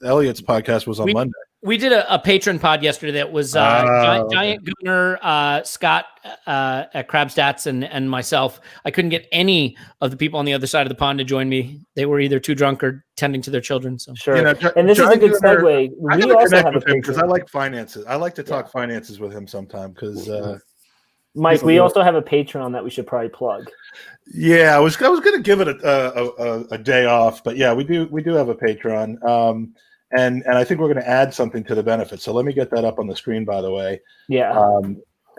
Elliot's podcast was on Monday. We did a patron pod yesterday that was Giant Gooner, Scott at Crab Stats, and myself. I couldn't get any of the people on the other side of the pond to join me. They were either too drunk or tending to their children. So sure. And this is a good segue. I got to connect with him because I like finances. I like to talk finances with him sometime because Mike, we also have a Patreon that we should probably plug. Yeah, I was going to give it a day off, but yeah, we do have a Patreon, and I think we're going to add something to the benefits. So let me get that up on the screen, by the way. Yeah,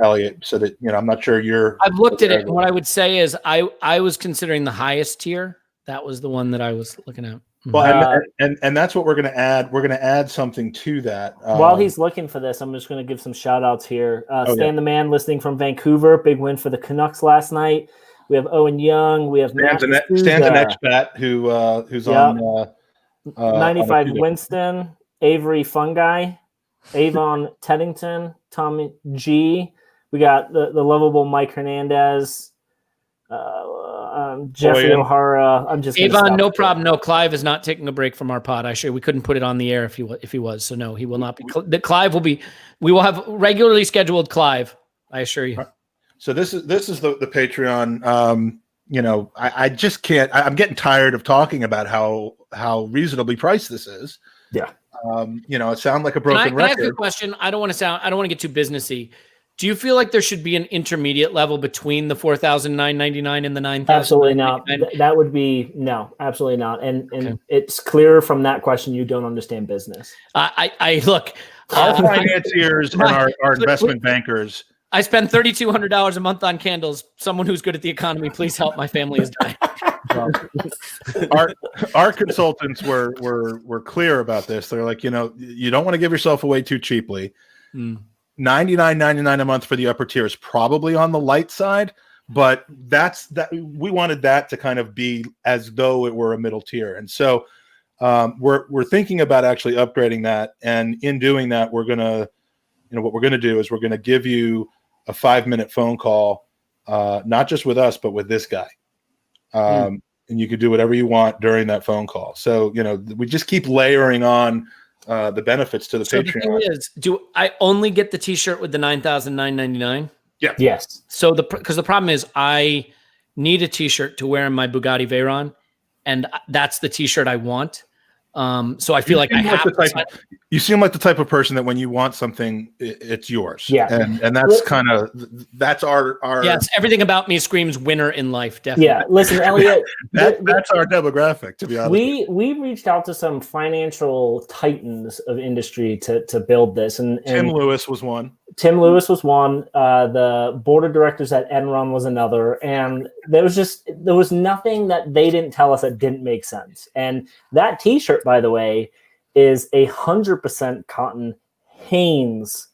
Elliot, so that I'm not sure you're. I've looked at it, and what I would say is I was considering the highest tier. That was the one that I was looking at. Well, and that's what we're going to add. We're going to add something to that. While he's looking for this, I'm just going to give some shout outs here. Stan the Man listening from Vancouver. Big win for the Canucks last night. We have Owen Young. We have Stan's an expat who's on 95 Winston, Avery Fungi, Avon Teddington, Tommy G. We got the lovable Mike Hernandez, Jeffrey O'Hara. I'm just Avon, no problem. No, Clive is not taking a break from our pod. We couldn't put it on the air if he was. So no, he will not be. Clive will be. We will have regularly scheduled Clive. I assure you. So this is the Patreon. I just can't. I'm getting tired of talking about how reasonably priced this is. Yeah. It sounds like a broken record. Can I ask you a question? I don't want to get too businessy. Do you feel like there should be an intermediate level between the 4,999 and the 9,000? Absolutely not. That would be no, absolutely not. And it's clear from that question you don't understand business. I look. Our financiers and our investment bankers. I spend $3,200 a month on candles. Someone who's good at the economy, please help. My family is dying. Our consultants were clear about this. They're like, you don't want to give yourself away too cheaply. $99.99 a month for the upper tier is probably on the light side, but we wanted that to kind of be as though it were a middle tier. And so we're thinking about actually upgrading that. And in doing that, we're gonna, what we're gonna do is we're gonna give you a 5-minute phone call, not just with us, but with this guy. And you can do whatever you want during that phone call. So, we just keep layering on the benefits to the Patreon. The thing is, do I only get the t-shirt with the 9,999? Yeah. Yes. So because the problem is I need a t-shirt to wear in my Bugatti Veyron, and that's the t-shirt I want. So I feel like I have you seem like the type of person that when you want something, it's yours. Yeah. And that's kind of, that's our. Yes. Everything about me screams winner in life. Definitely. Yeah. Listen, Elliot, that's our demographic, to be honest. We reached out to some financial titans of industry to build this. And Tim Lewis was one. Tim Lewis was one. The board of directors at Enron was another. And there was nothing that they didn't tell us that didn't make sense. And that t-shirt, by the way, is 100% cotton Hanes.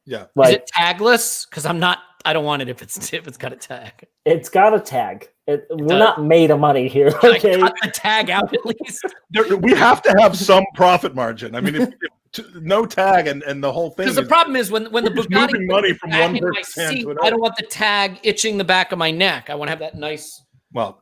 Yeah. Is it tagless? Because I don't want it if it's got a tag. It's got a tag. We're not made of money here. Okay. I cut the tag out at least. We have to have some profit margin. I mean, if no tag and the whole thing. Because the problem is when the Bugatti moving money from one person's hand to another. I don't want the tag itching the back of my neck. I want to have that nice. Well,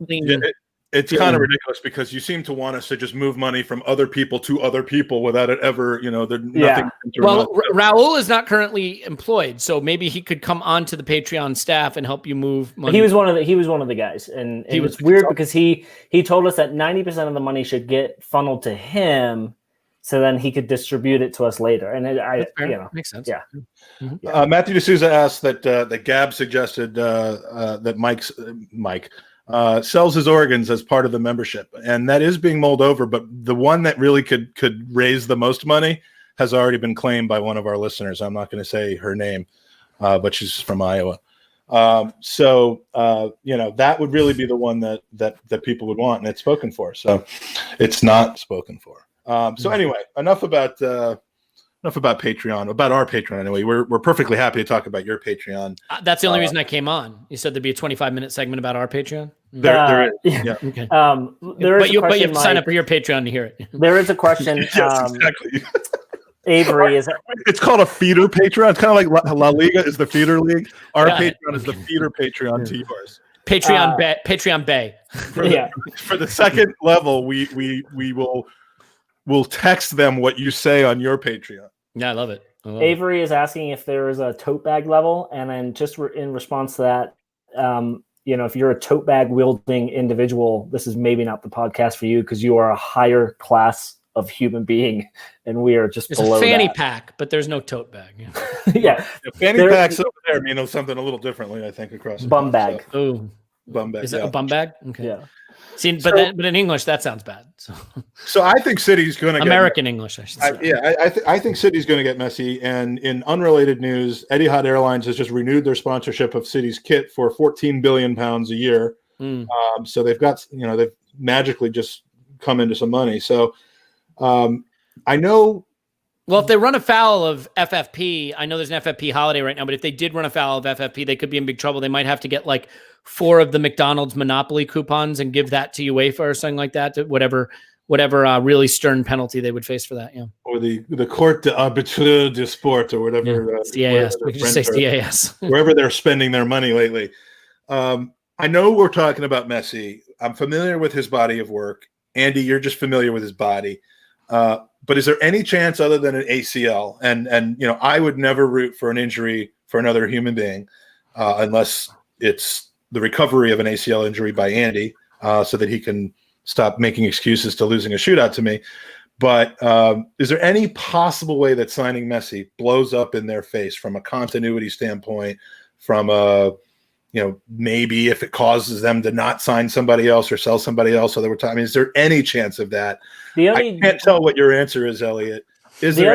it's kind of ridiculous because you seem to want us to just move money from other people to other people without it ever, nothing. Well, Raul is not currently employed, so maybe he could come onto the Patreon staff and help you move money. He was one of the guys, and it was weird because he told us that 90% of the money should get funneled to him, so then he could distribute it to us later. And makes sense. Yeah. Mm-hmm. Yeah. Matthew D'Souza asked that Gab suggested that Mike sells his organs as part of the membership, and that is being mulled over. But the one that really could raise the most money has already been claimed by one of our listeners. I'm not going to say her name, but she's from Iowa. So that would really be the one that people would want, and it's spoken for. So it's not spoken for. So anyway, enough about Patreon, about our Patreon. Anyway, we're perfectly happy to talk about your Patreon. That's the only reason I came on. You said there'd be a 25-minute segment about our Patreon. There is. Yeah. Okay. But you have to sign up for your Patreon to hear it. There is a question. Yes, exactly. Avery is. It's called a feeder Patreon. It's kind of like La Liga is the feeder league. Our Patreon is the feeder Patreon to yours. Patreon Bay. For the second level, we'll text them what you say on your Patreon. Yeah, I love it. Avery is asking if there is a tote bag level, and then just in response to that, if you're a tote bag wielding individual, this is maybe not the podcast for you because you are a higher class of human being, and we are just below a fanny that. pack, but there's no tote bag. Yeah, the fanny packs over there mean something a little differently, I think, across the bum bag. So. Oh, bum bag. Is it a bum bag? Okay. Yeah. See, but in English that sounds bad. So I think City's going to get American English. I should say. I think City's going to get messy. And in unrelated news, Etihad Airlines has just renewed their sponsorship of City's kit for £14 billion a year. So they've got they've magically just come into some money. So I know. Well, if they run afoul of FFP, I know there's an FFP holiday right now, but if they did run afoul of FFP, they could be in big trouble. They might have to get like 4 of the McDonald's Monopoly coupons and give that to UEFA or something like that. Whatever really stern penalty they would face for that. Yeah. Or the Court d'Arbitre du Sport or whatever. CAS. We could just say CAS. Wherever they're spending their money lately. I know we're talking about Messi. I'm familiar with his body of work. Andy, you're just familiar with his body. But is there any chance other than an ACL? And I would never root for an injury for another human being unless it's the recovery of an ACL injury by Andy so that he can stop making excuses to losing a shootout to me. But is there any possible way that signing Messi blows up in their face from a continuity standpoint, from a maybe if it causes them to not sign somebody else or sell somebody else? So there were times. I mean, is there any chance of that? I can't tell what your answer is, Elliot. The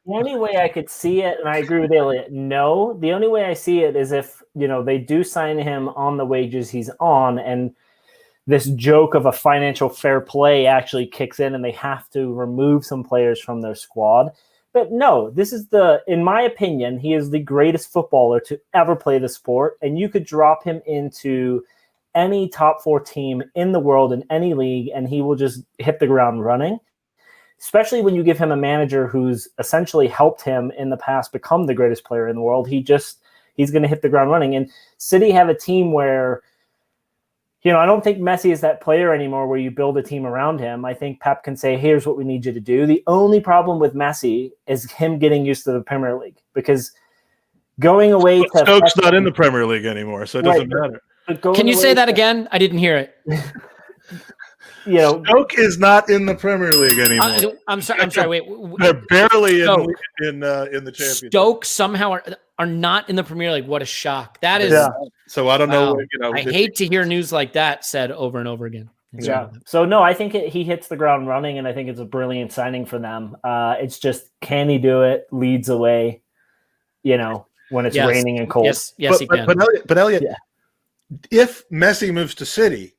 only way I could see it, and I agree with Elliot, no. The only way I see it is if they do sign him on the wages he's on, and this joke of a financial fair play actually kicks in, and they have to remove some players from their squad. But no, this is in my opinion, he is the greatest footballer to ever play the sport. And you could drop him into any top 4 team in the world in any league, and he will just hit the ground running. Especially when you give him a manager who's essentially helped him in the past become the greatest player in the world. He's going to hit the ground running. And City have a team where, I don't think Messi is that player anymore where you build a team around him. I think Pep can say, here's what we need you to do. The only problem with Messi is him getting used to the Premier League, because going away to Stoke's not in the Premier League anymore, so it doesn't matter. Can you say that again? I didn't hear it. you know, Stoke is not in the Premier League anymore. I'm sorry. Wait, They're barely Stoke. in the championship. Stoke somehow are not in the Premier League. What a shock! That is. Yeah. So I don't know. I hate to hear news like that said over and over again. Yeah. So no, I think he hits the ground running, and I think it's a brilliant signing for them. It's just, can he do it? Leads away, you know, when it's raining and cold. Yes, he can. But Elliot, if Messi moves to City,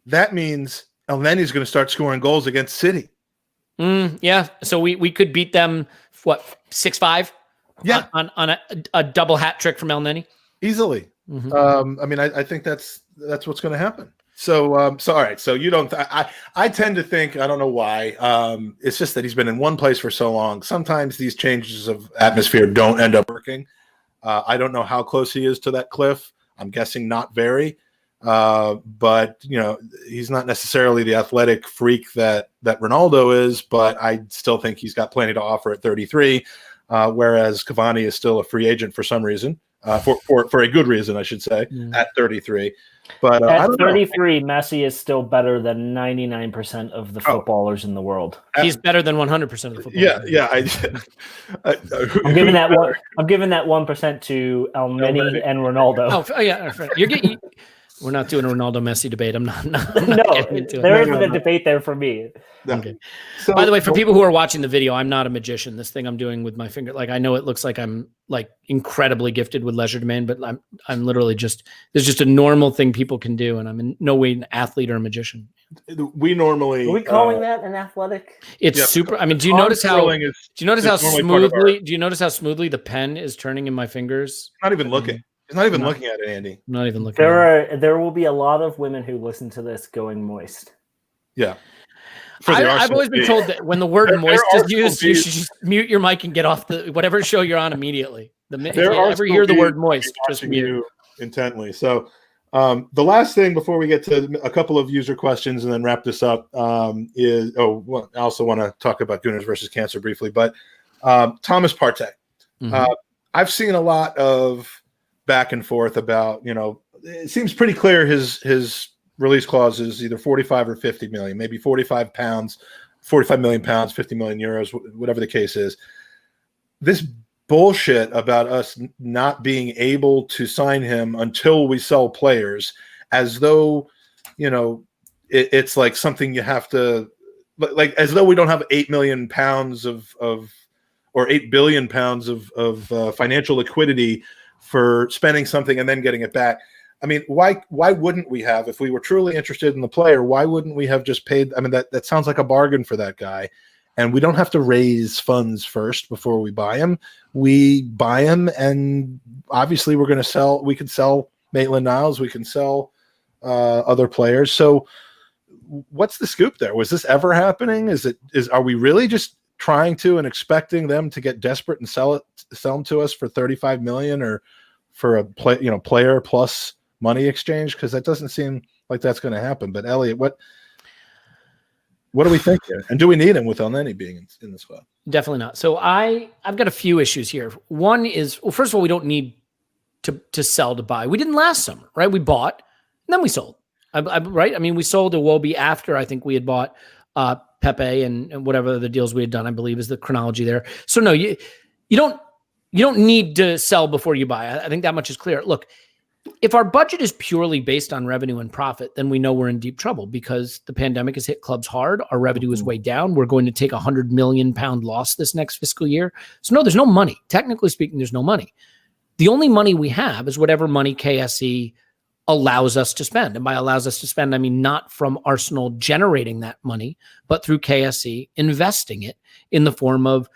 that means Elneny's going to start scoring goals against City. Yeah. So we could beat them, what, 6-5? Yeah. On a double hat trick from Elneny? Easily. I mean, I think that's what's going to happen. So all right. So you don't. I tend to think, I don't know why. It's just that he's been in one place for so long. Sometimes these changes of atmosphere don't end up working. I don't know how close he is to that cliff. I'm guessing not very. But you know, he's not necessarily the athletic freak that Ronaldo is. But I still think he's got plenty to offer at 33. Whereas Cavani is still a free agent for some reason. For a good reason, I should say, at 33. But at 33, Messi is still better than 99% of the footballers in the world. He's better than 100% of the footballers. Yeah. I'm giving that one. I'm giving that 1% to Elneny and Ronaldo. Oh yeah, we're not doing a Ronaldo Messi debate. I'm not there isn't a debate there for me. No. Okay. So, by the way, for people who are watching the video, I'm not a magician. This thing I'm doing with my finger, like, I know it looks like I'm like incredibly gifted with leisure domain, but I'm literally just, there's just a normal thing people can do, and I'm in no way an athlete or a magician. We normally are we calling that an athletic? It's super. I mean, do you notice how smoothly the pen is turning in my fingers? Not even looking. He's not even looking at it, Andy. Not even looking. There will be a lot of women who listen to this going moist. Yeah. I've always been told that when the word moist is used, you should just mute your mic and get off the whatever show you're on immediately. If you ever hear the word moist, just mute you intently. So the last thing before we get to a couple of user questions and then wrap this up is I also want to talk about Gooners versus Cancer briefly, but Thomas Partey. I've seen a lot of back and forth about, you know, it seems pretty clear his release clause is either 45 or 50 million, maybe 45 million pounds, 50 million euros, whatever the case is. This bullshit about us not being able to sign him until we sell players, as though, you know, it's like something you have to, like, as though we don't have 8 million pounds or 8 billion pounds of financial liquidity for spending something and then getting it back. I mean, why wouldn't we have, if we were truly interested in the player, why wouldn't we have just paid? I mean, that sounds like a bargain for that guy. And we don't have to raise funds first before we buy him. We buy him, and obviously we're going to sell. We could sell Maitland-Niles. We can sell other players. So what's the scoop there? Was this ever happening? Are we really just trying to and expecting them to get desperate and sell them to us for 35 million or for a player plus money exchange? Because that doesn't seem like that's going to happen. But Elliot, what do we think here? And do we need him with Elneny being in the squad? Definitely not. So I've got a few issues here. One is, well, first of all, we don't need to sell to buy. We didn't last summer, right? We bought and then we sold. Right? I mean, we sold Iwobi after I think we had bought Pepe and whatever the deals we had done, I believe, is the chronology there. So no, you don't need to sell before you buy. I think that much is clear. Look, if our budget is purely based on revenue and profit, then we know we're in deep trouble because the pandemic has hit clubs hard. Our revenue is way down. We're going to take £100 million loss this next fiscal year. So no, there's no money. Technically speaking, there's no money. The only money we have is whatever money KSE allows us to spend. And by allows us to spend, I mean not from Arsenal generating that money, but through KSE investing it in the form of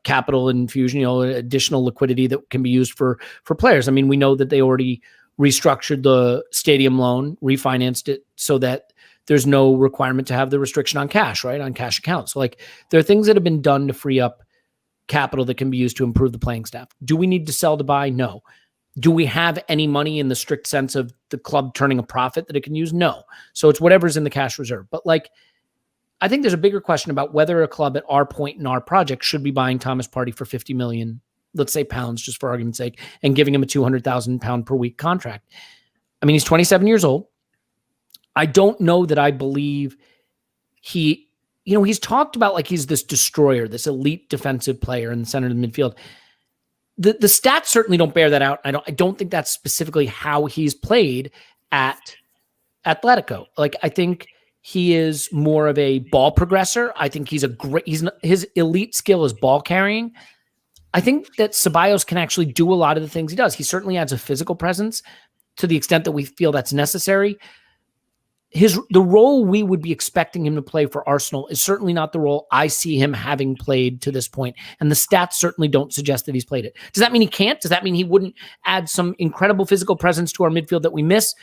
capital infusion, additional liquidity that can be used for players. I mean, we know that they already restructured the stadium loan, refinanced it so that there's no requirement to have the restriction on cash, right? On cash accounts. So like there are things that have been done to free up capital that can be used to improve the playing staff. Do we need to sell to buy? No. Do we have any money in the strict sense of the club turning a profit that it can use? No. So it's whatever's in the cash reserve. But like, I think there's a bigger question about whether a club at our point in our project should be buying Thomas Partey for 50 million, let's say pounds, just for argument's sake, and giving him a 200,000 pound per week contract. I mean, he's 27 years old. I don't know that I believe he's talked about like he's this destroyer, this elite defensive player in the center of the midfield. The stats certainly don't bear that out. I don't think that's specifically how he's played at Atletico. Like, I think he is more of a ball progressor. I think his elite skill is ball carrying. I think that Ceballos can actually do a lot of the things he does. He certainly adds a physical presence to the extent that we feel that's necessary. The role we would be expecting him to play for Arsenal is certainly not the role I see him having played to this point. And the stats certainly don't suggest that he's played it. Does that mean he can't? Does that mean he wouldn't add some incredible physical presence to our midfield that we miss?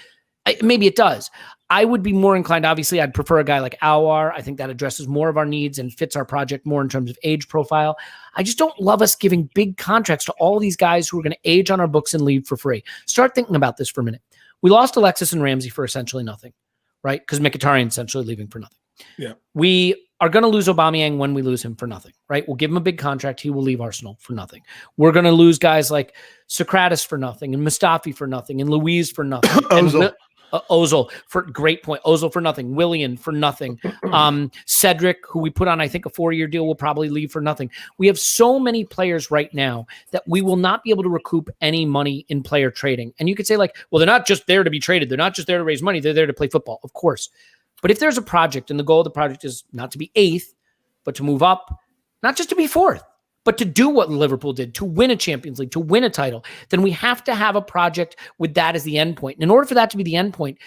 Maybe it does. I would be more inclined, obviously, I'd prefer a guy like Aouar. I think that addresses more of our needs and fits our project more in terms of age profile. I just don't love us giving big contracts to all these guys who are going to age on our books and leave for free. Start thinking about this for a minute. We lost Alexis and Ramsey for essentially nothing, right? Because Mkhitaryan essentially leaving for nothing. Yeah. We are going to lose Aubameyang when we lose him for nothing, right? We'll give him a big contract. He will leave Arsenal for nothing. We're going to lose guys like Socrates for nothing and Mustafi for nothing and Louise for nothing. Ozil for great point. Ozil for nothing. Willian for nothing. Cedric, who we put on, I think, a 4-year deal, will probably leave for nothing. We have so many players right now that we will not be able to recoup any money in player trading. And you could say, like, well, they're not just there to be traded. They're not just there to raise money. They're there to play football, of course. But if there's a project and the goal of the project is not to be 8th, but to move up, not just to be 4th, but to do what Liverpool did, to win a Champions League, to win a title, then we have to have a project with that as the end point. And in order for that to be the end point,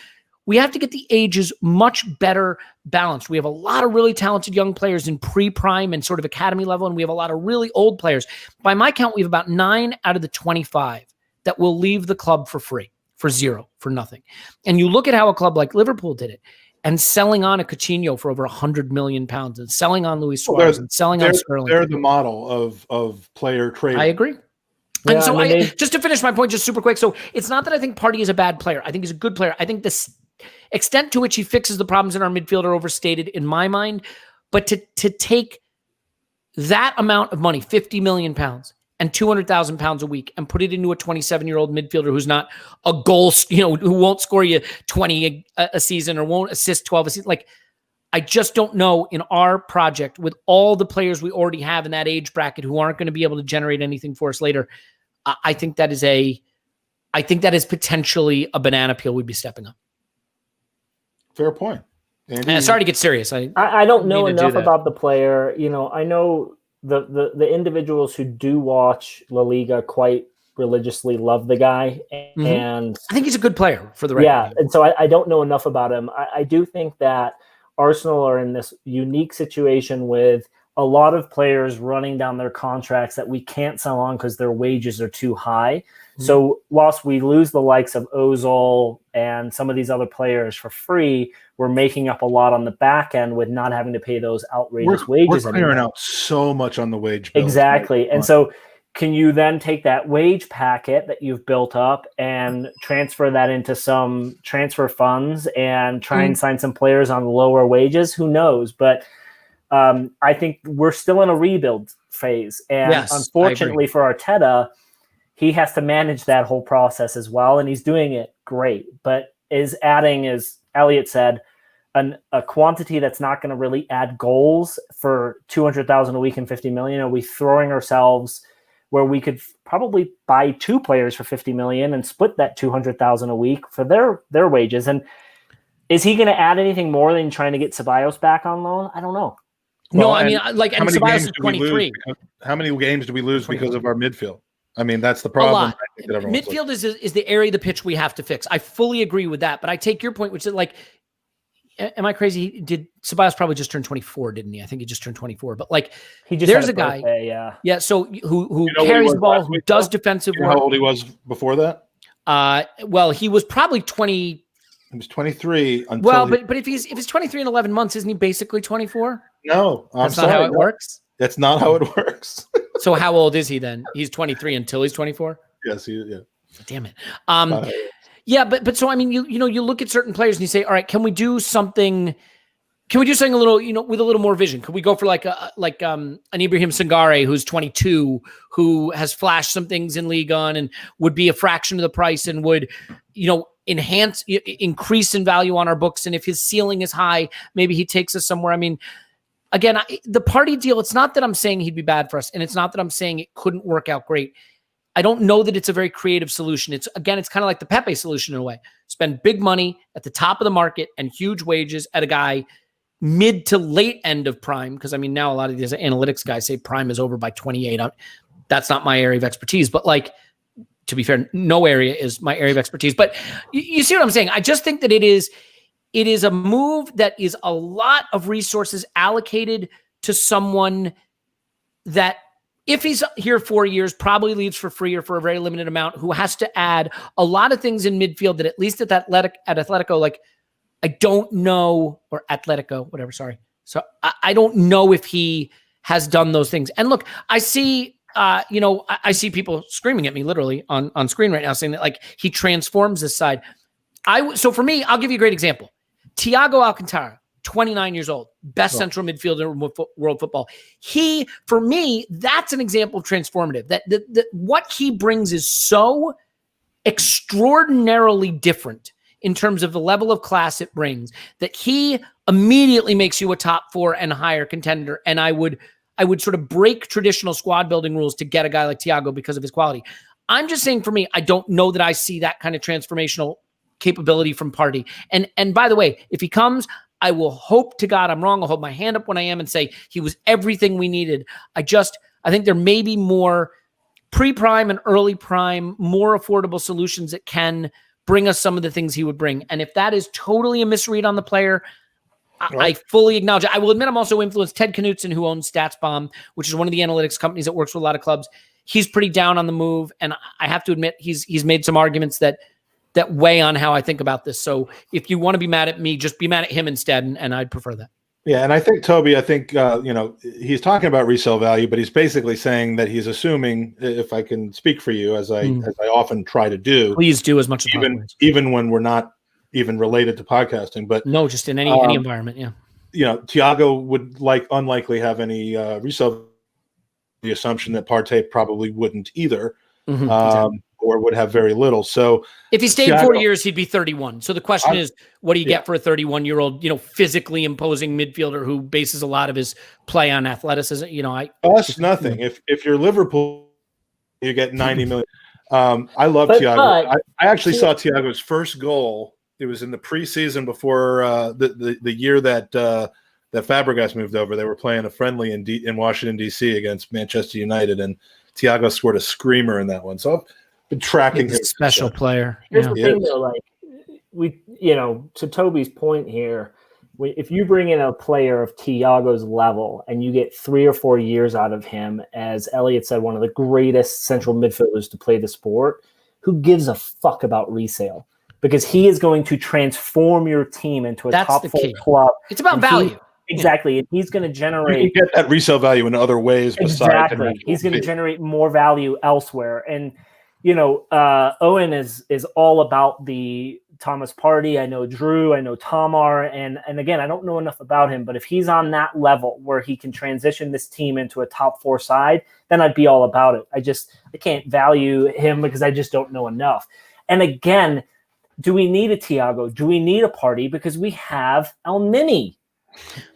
we have to get the ages much better balanced. We have a lot of really talented young players in pre-prime and sort of academy level, and we have a lot of really old players. By my count, we have about 9 out of the 25 that will leave the club for free, for zero, for nothing. And you look at how a club like Liverpool did it, and selling on a Coutinho for over £100 million, and selling on Luis Suarez, and selling on Sterling. They're the model of player trading. I agree. Yeah, and so just to finish my point, just super quick. So it's not that I think Partey is a bad player. I think he's a good player. I think the extent to which he fixes the problems in our midfield are overstated in my mind. But to take that amount of money, £50 million, and £200,000 a week, and put it into a 27-year-old midfielder who's not a goal, who won't score you 20 a season or won't assist 12 a season. Like, I just don't know in our project with all the players we already have in that age bracket who aren't going to be able to generate anything for us later. I think that is potentially a banana peel we'd be stepping up. Fair point. And sorry to get serious. I don't know enough about the player. I know the individuals who do watch La Liga quite religiously love the guy, and I think he's a good player for the right. Yeah, and so I don't know enough about him. I do think that Arsenal are in this unique situation with a lot of players running down their contracts that we can't sell on because their wages are too high. So whilst we lose the likes of Ozil and some of these other players for free, we're making up a lot on the back end with not having to pay those outrageous wages. We're clearing out so much on the wage bill. Exactly. And so can you then take that wage packet that you've built up and transfer that into some transfer funds and try and sign some players on lower wages? Who knows? But I think we're still in a rebuild phase. And unfortunately for Arteta, he has to manage that whole process as well, and he's doing it great. But is adding, as Elliot said, a quantity that's not going to really add goals for 200,000 a week and 50 million. Are we throwing ourselves where we could probably buy 2 players for 50 million and split that 200,000 a week for their wages? And is he going to add anything more than trying to get Ceballos back on loan? I don't know. No, I mean, like, and Ceballos is 23. How many games do we lose because of our midfield? I mean, that's the problem. Midfield is the area of the pitch we have to fix. I fully agree with that, but I take your point, which is like, am I crazy? Did Ceballos probably just turned 24, didn't he? I think he just turned 24, but like, there's a guy, yeah. So who carries the ball, who does defensive work. How old he was before that? Well, he was probably 20. He was 23. But if he's 23 in 11 months, isn't he basically 24? No, that's not how it works. That's not how it works. So how old is he then? He's 23 until he's 24? Yes, yeah. Damn it. Yeah, but so I mean, you look at certain players and you say, all right, can we do something a little, with a little more vision? Could we go for like an Ibrahim Sangare who's 22, who has flashed some things in Ligue 1 and would be a fraction of the price and would, increase in value on our books. And if his ceiling is high, maybe he takes us somewhere. I mean, again, the party deal, it's not that I'm saying he'd be bad for us, and it's not that I'm saying it couldn't work out great. I don't know that it's a very creative solution. It's kind of like the Pepe solution in a way. Spend big money at the top of the market and huge wages at a guy mid to late end of prime. Because I mean, now a lot of these analytics guys say prime is over by 28. That's not my area of expertise, but like, to be fair, no area is my area of expertise. But you see what I'm saying? I just think that it is a move that is a lot of resources allocated to someone that, if he's here 4 years, probably leaves for free or for a very limited amount, who has to add a lot of things in midfield that at least at Atletico, like, I don't know, or Atletico, whatever, sorry. So I don't know if he has done those things. And look, I see, I see people screaming at me literally on screen right now saying that like he transforms this side. So for me, I'll give you a great example. Thiago Alcantara, 29 years old, best central midfielder in world football. For me, that's an example of transformative. That what he brings is so extraordinarily different in terms of the level of class it brings that he immediately makes you a top 4 and higher contender. And I would sort of break traditional squad building rules to get a guy like Thiago because of his quality. I'm just saying, for me, I don't know that I see that kind of transformational capability from Partey. And by the way, if he comes, I will hope to God I'm wrong. I'll hold my hand up when I am and say he was everything we needed. I think there may be more pre-prime and early prime, more affordable solutions that can bring us some of the things he would bring. And if that is totally a misread on the player, I fully acknowledge it. I will admit I'm also influenced. Ted Knutson, who owns StatsBomb, which is one of the analytics companies that works with a lot of clubs, he's pretty down on the move. And I have to admit, he's made some arguments that weigh on how I think about this. So if you want to be mad at me, just be mad at him instead, and I'd prefer that. Yeah, and I think, Toby, he's talking about resale value, but he's basically saying that he's assuming, if I can speak for you, as I often try to do. Please do as much as possible. Even when we're not even related to podcasting. But no, just in any environment, yeah. Thiago would unlikely have any resale. The assumption that Partey probably wouldn't either. Exactly. Or would have very little. So if he stayed 4 years, he'd be 31. So the question is, what do you get for a 31-year-old, physically imposing midfielder who bases a lot of his play on athleticism? Nothing. If you're Liverpool, you get 90 million. I love Thiago. I actually saw Thiago's first goal. It was in the preseason before the year that Fabregas moved over. They were playing a friendly in Washington, D.C. against Manchester United, and Thiago scored a screamer in that one. So I've been tracking him. Special player. Here's the thing, though, to Toby's point here, if you bring in a player of Thiago's level and you get 3 or 4 years out of him, as Elliot said, one of the greatest central midfielders to play the sport, who gives a fuck about resale? Because he is going to transform your team into a top 4 club. It's about value. Exactly. And he's going to generate. You can get that resale value in other ways. Exactly. He's going to generate more value elsewhere. And, Owen is all about the Thomas Partey. I know Drew, I know Tamar. And again, I don't know enough about him, but if he's on that level where he can transition this team into a top 4 side, then I'd be all about it. I can't value him because I just don't know enough. And again, do we need a Thiago? Do we need a Partey? Because we have El Nini.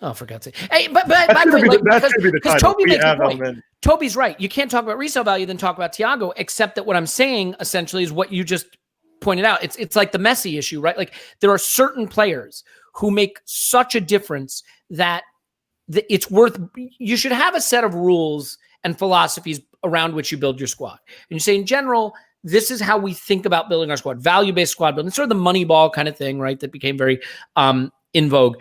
Oh, for God's sake. Hey, but by the way, because Toby makes a point. Toby's right. You can't talk about resale value, then talk about Thiago, except that what I'm saying essentially is what you just pointed out. It's like the Messi issue, right? Like there are certain players who make such a difference that it's worth, you should have a set of rules and philosophies around which you build your squad. And you say, in general, this is how we think about building our squad, value-based squad building, sort of the Moneyball kind of thing, right? That became very in vogue.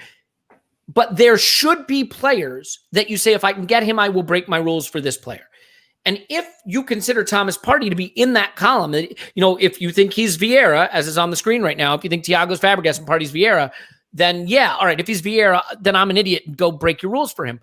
But there should be players that you say, if I can get him, I will break my rules for this player. And if you consider Thomas Partey to be in that column, if you think he's Vieira, as is on the screen right now, if you think Thiago's Fabregas and Partey's Vieira, then yeah, all right. If he's Vieira, then I'm an idiot and go break your rules for him.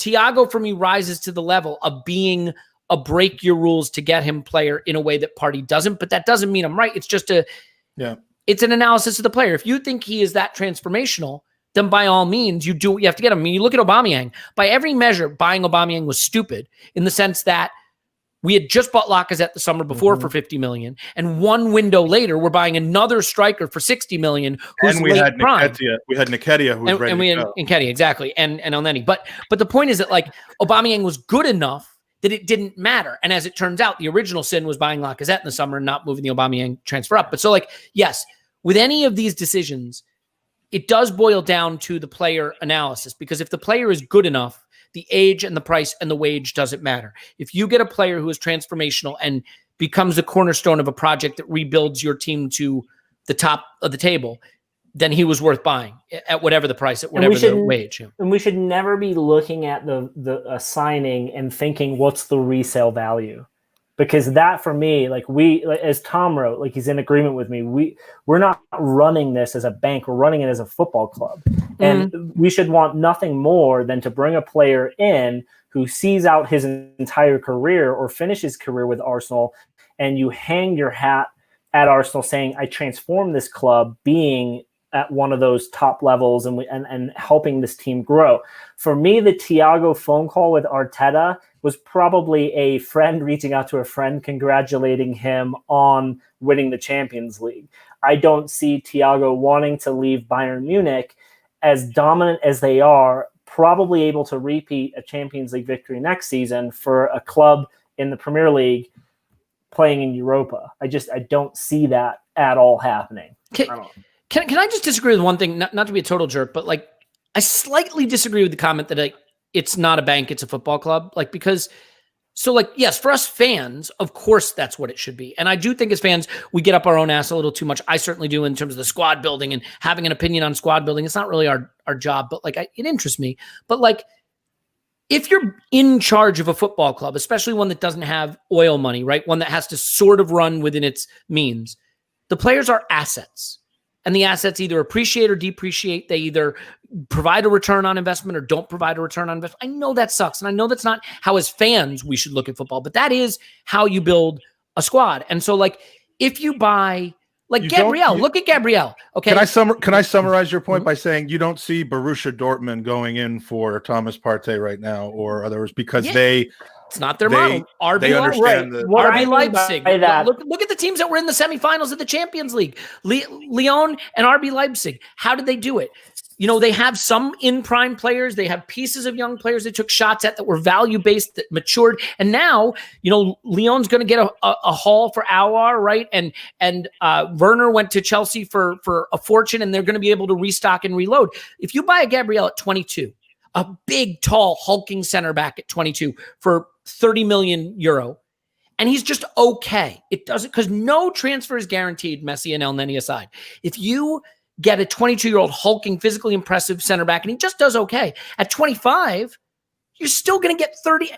Thiago, for me, rises to the level of being a break your rules to get him player in a way that Partey doesn't. But that doesn't mean I'm right. It's just it's an analysis of the player. If you think he is that transformational, then by all means, you do what you have to get him. I mean, you look at Aubameyang. By every measure, buying Aubameyang was stupid in the sense that We had just bought Lacazette the summer before for 50 million, and one window later, we're buying another striker for 60 million. Who's and we late had prime. Nketiah. We had Nketiah who was ready and we to had go. Nketiah, exactly, and Elneny. But the point is that like Aubameyang was good enough that it didn't matter. And as it turns out, the original sin was buying Lacazette in the summer and not moving the Aubameyang transfer up. But so like, yes, with any of these decisions, it does boil down to the player analysis, because if the player is good enough, the age and the price and the wage doesn't matter. If you get a player who is transformational and becomes the cornerstone of a project that rebuilds your team to the top of the table, then he was worth buying at whatever the price, at whatever the wage. And we should never be looking at the signing and thinking, what's the resale value? Because that, for me, like as Tom wrote, like he's in agreement with me, we're not running this as a bank, we're running it as a football club. And we should want nothing more than to bring a player in who sees out his entire career or finish his career with Arsenal, and you hang your hat at Arsenal saying, I transformed this club, being at one of those top levels and helping this team grow. For me, the Thiago phone call with Arteta was probably a friend reaching out to a friend, congratulating him on winning the Champions League. I don't see Thiago wanting to leave Bayern Munich, as dominant as they are, probably able to repeat a Champions League victory next season for a club in the Premier League playing in Europa. I don't see that at all happening. Can I just disagree with one thing? Not to be a total jerk, but like I slightly disagree with the comment that it's not a bank, it's a football club. Like, because so like, yes, for us fans, of course that's what it should be. And I do think as fans, we get up our own ass a little too much. I certainly do, in terms of the squad building and having an opinion on squad building. It's not really our job, but like it interests me. But like, if you're in charge of a football club, especially one that doesn't have oil money, right? One that has to sort of run within its means, the players are assets. And the assets either appreciate or depreciate. They either provide a return on investment or don't provide a return on investment. I know that sucks. And I know that's not how, as fans, we should look at football, but that is how you build a squad. And so like, if you buy, like Gabriel, look at Gabriel. Okay. Can I summarize your point by saying you don't see Borussia Dortmund going in for Thomas Partey right now or others because it's not their model. They understand RB Leipzig. Look at the teams that were in the semifinals of the Champions League. Lyon and RB Leipzig. How did they do it? You know, they have some in-prime players. They have pieces of young players they took shots at that were value-based, that matured. And now, you know, Lyon's going to get a haul for Aouar, right? And Werner went to Chelsea for a fortune, and they're going to be able to restock and reload. If you buy a Gabriel at 22, a big, tall, hulking center back at 22 for 30 million euro, and he's just okay. It doesn't, because no transfer is guaranteed, Messi and Elneny aside. If you get a 22-year-old hulking, physically impressive center back, and he just does okay, at 25, you're still going to get 30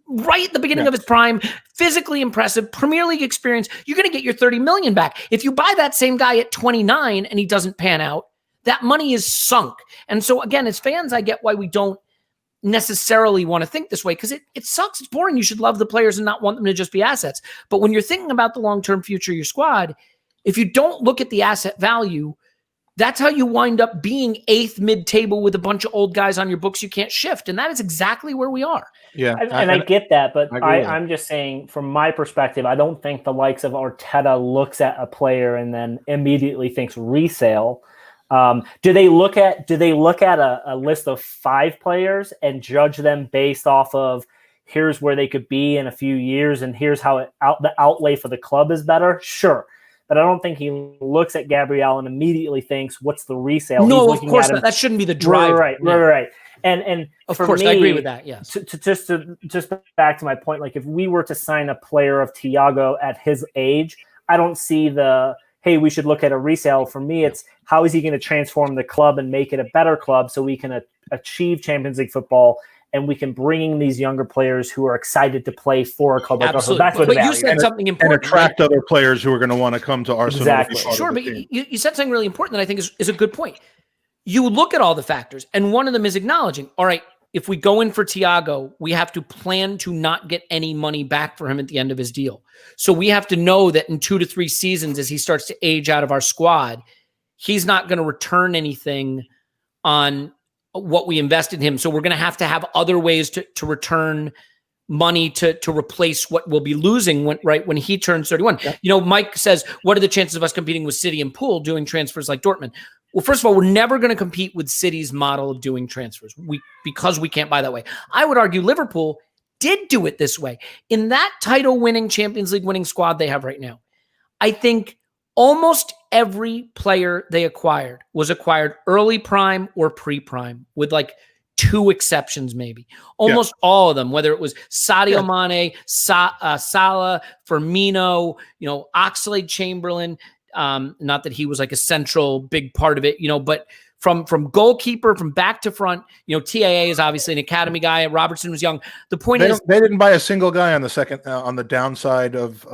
right at the beginning of his prime, physically impressive, Premier League experience. You're going to get your 30 million back. If you buy that same guy at 29 and he doesn't pan out, that money is sunk. And so again, as fans, I get why we don't necessarily want to think this way, because it sucks. It's boring. You should love the players and not want them to just be assets. But when you're thinking about the long-term future of your squad, if you don't look at the asset value, that's how you wind up being 8th mid-table with a bunch of old guys on your books you can't shift. And that is exactly where we are. Yeah. I get that, but I'm just saying, from my perspective, I don't think the likes of Arteta looks at a player and then immediately thinks resale. Do they look at a list of 5 players and judge them based off of here's where they could be in a few years and here's how the outlay for the club is better? Sure. But I don't think he looks at Gabriel and immediately thinks, what's the resale? No, of course not. That shouldn't be the driver. Right. And of for course, me, I agree with that. Yes. Just back to my point, like if we were to sign a player of Thiago at his age, I don't see hey, we should look at a resale. For me, it's how is he going to transform the club and make it a better club so we can achieve Champions League football and we can bring in these younger players who are excited to play for a club like Arsenal. That's what you said something important. And attract other players who are going to want to come to Arsenal. Exactly. Sure, but you said something really important that I think is a good point. You look at all the factors, and one of them is acknowledging, all right, if we go in for Thiago, we have to plan to not get any money back for him at the end of his deal. So we have to know that in 2 to 3 seasons, as he starts to age out of our squad, he's not going to return anything on what we invested in him. So we're going to have other ways to return money to replace what we'll be losing when he turns 31. Yeah. You know, Mike says, what are the chances of us competing with City and Pool doing transfers like Dortmund? Well, first of all, we're never going to compete with City's model of doing transfers because we can't buy that way. I would argue Liverpool did do it this way. In that title-winning, Champions League-winning squad they have right now, I think almost every player they acquired was acquired early prime or pre-prime, with like 2 exceptions maybe. Almost all of them, whether it was Sadio Mane, Salah, Firmino, you know, Oxlade-Chamberlain, not that he was like a central big part of it, you know, but from goalkeeper, from back to front, you know, TAA is obviously an academy guy. Robertson was young. The point is they didn't buy a single guy on the second on the downside of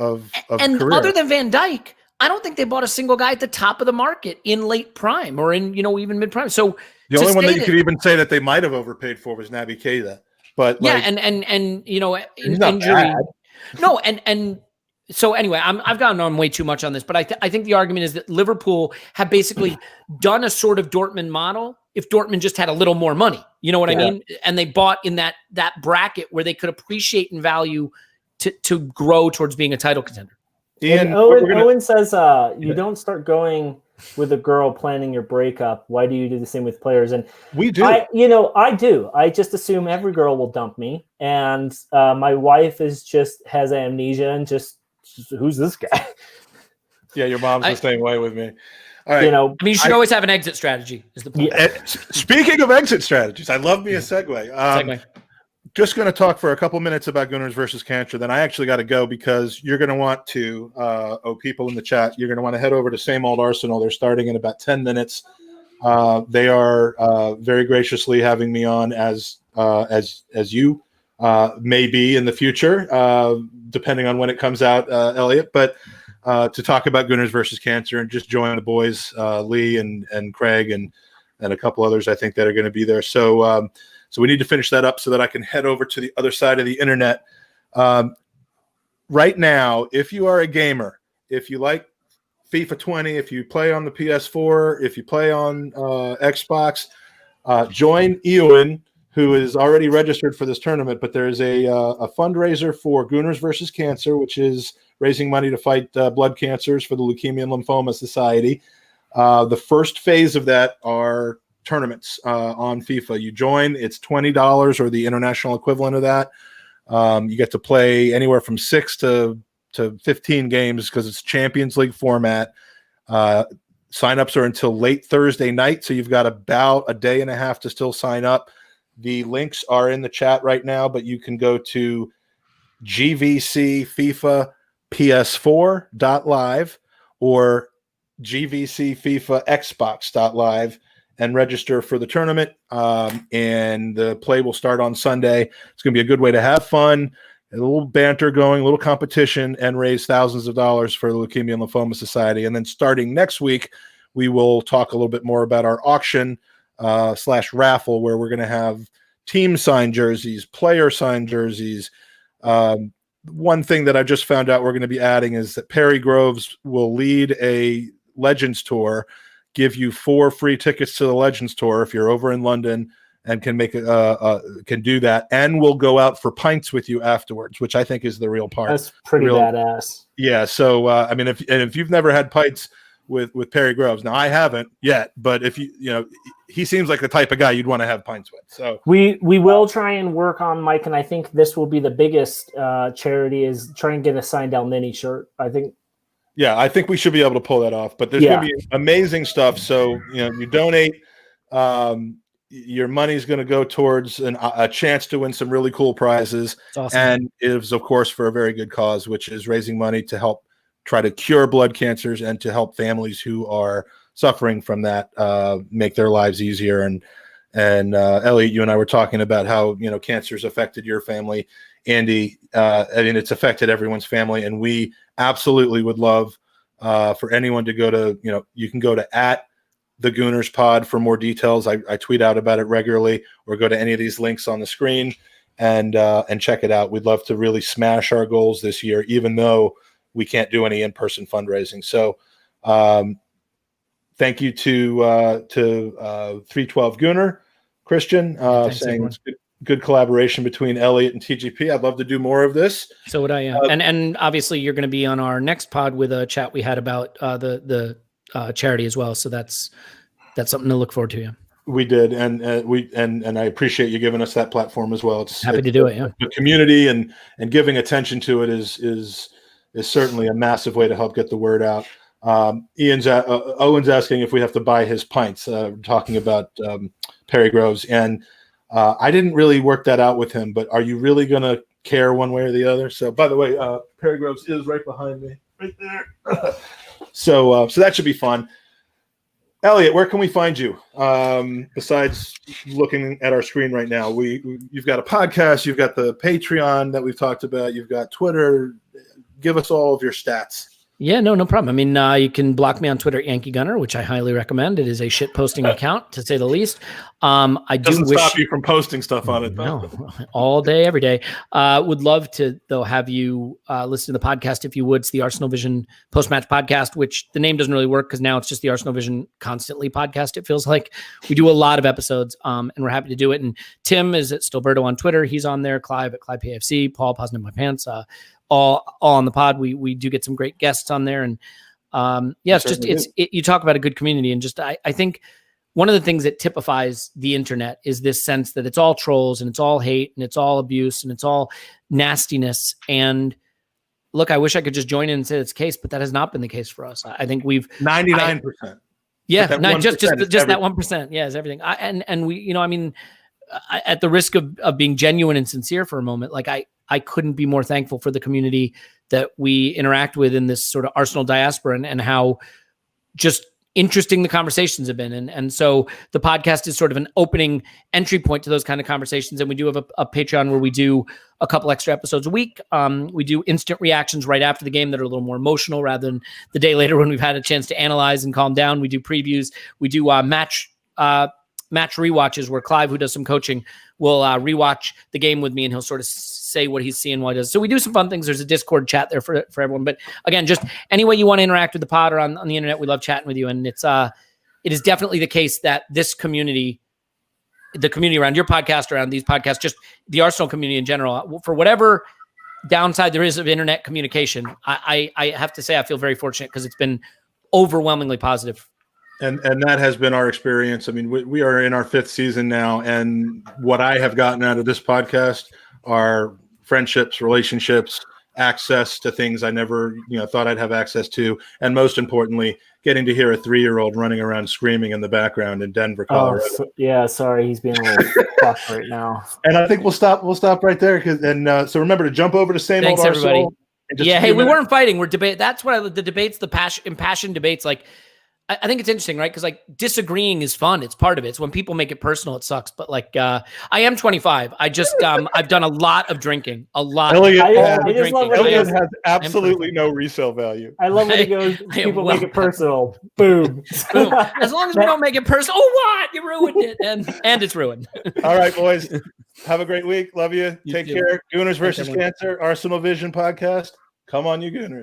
and career. Other than Van Dijk, I don't think they bought a single guy at the top of the market in late prime or in, you know, even mid prime. So the only one that you could even say that they might have overpaid for was Naby Keita. But yeah, like, and you know, injury. Bad. No, and so anyway, I've gotten on way too much on this, but I think the argument is that Liverpool have basically done a sort of Dortmund model if Dortmund just had a little more money. You know what I mean? And they bought in that bracket where they could appreciate and value to grow towards being a title contender. And Owen says, you don't start going with a girl planning your breakup. Why do you do the same with players? And we do. I do. I just assume every girl will dump me. And my wife has amnesia and just who's this guy? Yeah, your mom's the same way with me. All right. You know, I mean, you should always have an exit strategy. Is the point? Yeah. Speaking of exit strategies, I love me a segue. Just going to talk for a couple minutes about Gooners versus Cancer. Then I actually got to go because you're going to want to, people in the chat, you're going to want to head over to Same Old Arsenal. They're starting in about 10 minutes. They are very graciously having me on as you may be in the future, depending on when it comes out, Elliot. But to talk about Gooners versus Cancer and just join the boys, Lee and Craig and a couple others, I think, that are going to be there. So we need to finish that up so that I can head over to the other side of the internet. Right now, if you are a gamer, if you like FIFA 20, if you play on the PS4, if you play on Xbox, join Ewan, who is already registered for this tournament. But there's a fundraiser for Gooners versus Cancer, which is raising money to fight blood cancers for the Leukemia and Lymphoma Society. The first phase of that are tournaments on FIFA. You join, it's $20 or the international equivalent of that. You get to play anywhere from 6 to 15 games because it's Champions League format. Signups are until late Thursday night, so you've got about a day and a half to still sign up. The links are in the chat right now, but you can go to GVC FIFA PS4.live or GVC FIFA Xbox.live and register for the tournament. And the play will start on Sunday. It's going to be a good way to have fun, a little banter going, a little competition, and raise thousands of dollars for the Leukemia and Lymphoma Society. And then starting next week, we will talk a little bit more about our auction / raffle, where we're going to have team signed jerseys, player signed jerseys. One thing that I just found out we're going to be adding is that Perry Groves will lead a Legends Tour, give you 4 free tickets to the Legends Tour if you're over in London and can make can do that, and we'll go out for pints with you afterwards, which I think is the real part. That's pretty badass. Yeah. So I mean, if you've never had pints with Perry Groves, now I haven't yet, but if you he seems like the type of guy you'd want to have pints with. So we will try and work on Mike, and I think this will be the biggest charity is try and get a signed El Nini shirt. I think. Yeah, I think we should be able to pull that off. But there's going to be amazing stuff. So you donate. Your money's going to go towards a chance to win some really cool prizes. That's awesome. And it is, of course, for a very good cause, which is raising money to help try to cure blood cancers and to help families who are suffering from that make their lives easier. And Elliot, you and I were talking about how cancer's affected your family, Andy. I mean, it's affected everyone's family, and we absolutely would love for anyone to go to you can go to @the Gooners Pod for more details. I tweet out about it regularly, or go to any of these links on the screen and check it out. We'd love to really smash our goals this year, even though we can't do any in-person fundraising. So thank you to 312 Gooner Christian saying good collaboration between Elliot and TGP. I'd love to do more of this. So would I. Yeah. And obviously you're going to be on our next pod with a chat we had about the charity as well. So that's something to look forward to. Yeah. We did, and I appreciate you giving us that platform as well. It's happy to do it. Yeah, the community and giving attention to it is certainly a massive way to help get the word out. Owen's asking if we have to buy his pints. Talking about Perry Groves, and I didn't really work that out with him. But are you really going to care one way or the other? So, by the way, Perry Groves is right behind me, right there. So that should be fun. Elliot, where can we find you? Besides looking at our screen right now, you've got a podcast, you've got the Patreon that we've talked about, you've got Twitter. Give us all of your stats. Yeah, no problem. I mean, you can block me on Twitter, Yankee Gunner, which I highly recommend. It is a shit posting account, to say the least. Doesn't stop you from posting stuff on it, though. No, all day, every day. Would love to, though, have you listen to the podcast if you would. It's the Arsenal Vision post-match podcast, which the name doesn't really work because now it's just the Arsenal Vision Constantly podcast. It feels like we do a lot of episodes, and we're happy to do it. And Tim is at Stilberto on Twitter. He's on there. Clive at Clive PFC. Paul Pausing in My Pants. All on the pod. We do get some great guests on there, and you talk about a good community, and just I think one of the things that typifies the internet is this sense that it's all trolls and it's all hate and it's all abuse and it's all nastiness. And look, I wish I could just join in and say it's the case, but that has not been the case for us. I think we've 99%. Yeah, just that 1%. Yeah, is everything. And we, I mean, at the risk of being genuine and sincere for a moment, like I couldn't be more thankful for the community that we interact with in this sort of Arsenal diaspora and how just interesting the conversations have been. And so the podcast is sort of an opening entry point to those kind of conversations. And we do have a Patreon where we do a couple extra episodes a week. We do instant reactions right after the game that are a little more emotional rather than the day later when we've had a chance to analyze and calm down. We do previews. We do match rewatches where Clive, who does some coaching, will rewatch the game with me, and he'll sort of say what he's seeing while he does. So we do some fun things. There's a Discord chat there for everyone. But again, just any way you want to interact with the pod or on the internet, we love chatting with you. And it is definitely the case that this community, the community around your podcast, around these podcasts, just the Arsenal community in general, for whatever downside there is of internet communication, I have to say I feel very fortunate because it's been overwhelmingly positive. And that has been our experience. I mean, we are in our 5th season now, and what I have gotten out of this podcast are friendships, relationships, access to things I never, thought I'd have access to, and most importantly, getting to hear a 3-year-old running around screaming in the background in Denver, Colorado. Sorry, he's being a little fucked right now. And I think we'll stop right there. So remember to jump over to Same Old Arsenal. Yeah, hey, we weren't fighting. We're debating. That's what the debates, impassioned debates, like. I think it's interesting, right? Because like disagreeing is fun. It's part of it. It's when people make it personal, it sucks. But like, I am 25. I just, I've done a lot of drinking. Elliot has absolutely no resale value. I love when he goes, people make it personal. Boom. Boom. As long as we don't make it personal. Oh, what? You ruined it. And it's ruined. All right, boys. Have a great week. Love you. Take care. Gooners versus Cancer, Arsenal Vision podcast. Come on, you Gooners.